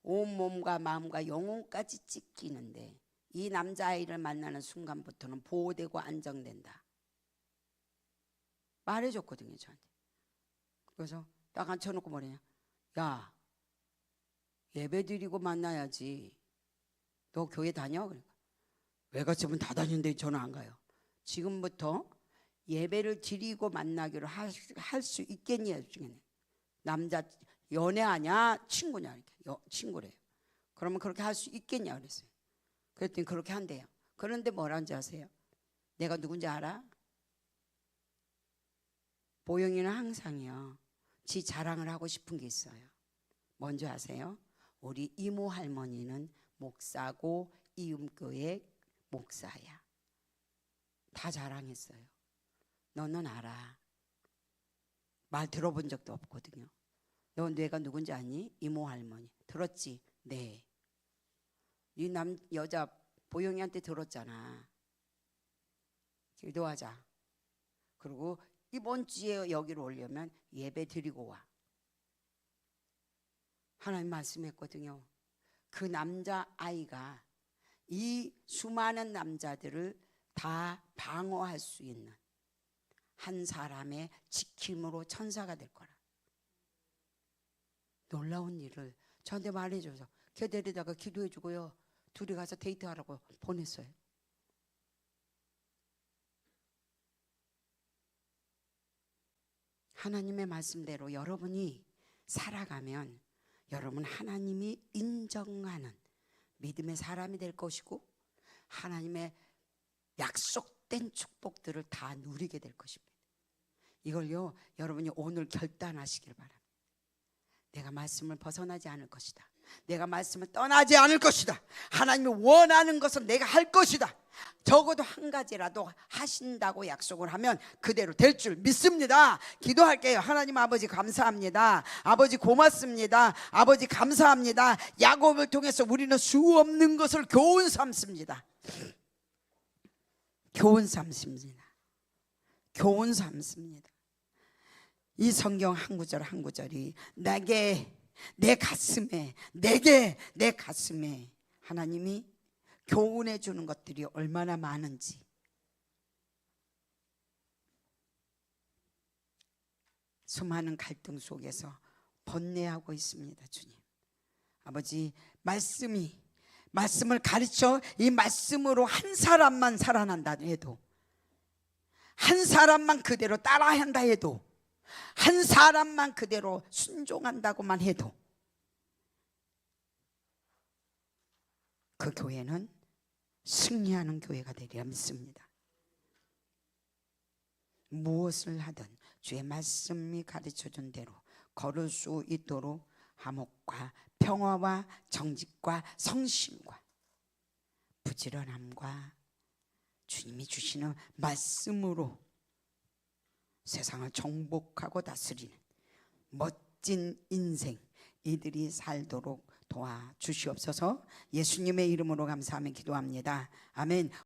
온몸과 마음과 영혼까지 찢기는데 이 남자아이를 만나는 순간부터는 보호되고 안정된다. 말해줬거든요, 저한테. 그래서 딱 앉혀놓고 뭐래냐, 야, 예배드리고 만나야지. 너 교회 다녀? 그러니까 외갓집은 다 다니는데 저는 안 가요. 지금부터 예배를 드리고 만나기로 할 수 있겠냐? 남자 연애하냐 친구냐? 이렇게 친구래요. 그러면 그렇게 할 수 있겠냐 그랬어요. 그랬더니 그렇게 한대요. 그런데 뭐라는지 아세요? 내가 누군지 알아? 보영이는 항상요, 지 자랑을 하고 싶은 게 있어요. 뭔지 아세요? 우리 이모 할머니는 목사고 이음교회 목사야. 다 자랑했어요. 너는 알아. 말 들어본 적도 없거든요. 너 내가 누군지 아니? 이모 할머니. 들었지? 네. 이 여자 보영이한테 들었잖아. 기도하자. 그리고 이번 주에 여기로 오려면 예배 드리고 와. 하나님 말씀했거든요. 그 남자아이가 이 수많은 남자들을 다 방어할 수 있는 한 사람의 지킴으로 천사가 될 거라. 놀라운 일을 저한테 말해줘서 걔 데리다가 기도해주고요, 둘이 가서 데이트하라고 보냈어요. 하나님의 말씀대로 여러분이 살아가면 여러분 하나님이 인정하는 믿음의 사람이 될 것이고 하나님의 약속된 축복들을 다 누리게 될 것입니다. 이걸요 여러분이 오늘 결단하시길 바랍니다. 내가 말씀을 벗어나지 않을 것이다. 내가 말씀을 떠나지 않을 것이다. 하나님이 원하는 것을 내가 할 것이다. 적어도 한 가지라도 하신다고 약속을 하면 그대로 될 줄 믿습니다. 기도할게요. 하나님 아버지 감사합니다. 아버지 고맙습니다. 아버지 감사합니다. 야곱을 통해서 우리는 수 없는 것을 교훈 삼습니다. 교훈 삼습니다. 교훈 삼습니다. 이 성경 한 구절 한 구절이 내게, 내 가슴에, 내게, 내 가슴에 하나님이 교훈해 주는 것들이 얼마나 많은지. 수많은 갈등 속에서 번뇌하고 있습니다. 주님 아버지, 말씀을 가르쳐 이 말씀으로 한 사람만 살아난다 해도, 한 사람만 그대로 따라한다 해도, 한 사람만 그대로 순종한다고만 해도 그 교회는 승리하는 교회가 되리라 믿습니다. 무엇을 하든 주의 말씀이 가르쳐준 대로 걸을 수 있도록 화목과 평화와 정직과 성심과 부지런함과 주님이 주시는 말씀으로 세상을 정복하고 다스리는 멋진 인생 이들이 살도록 도와주시옵소서. 예수님의 이름으로 감사하며 기도합니다. 아멘.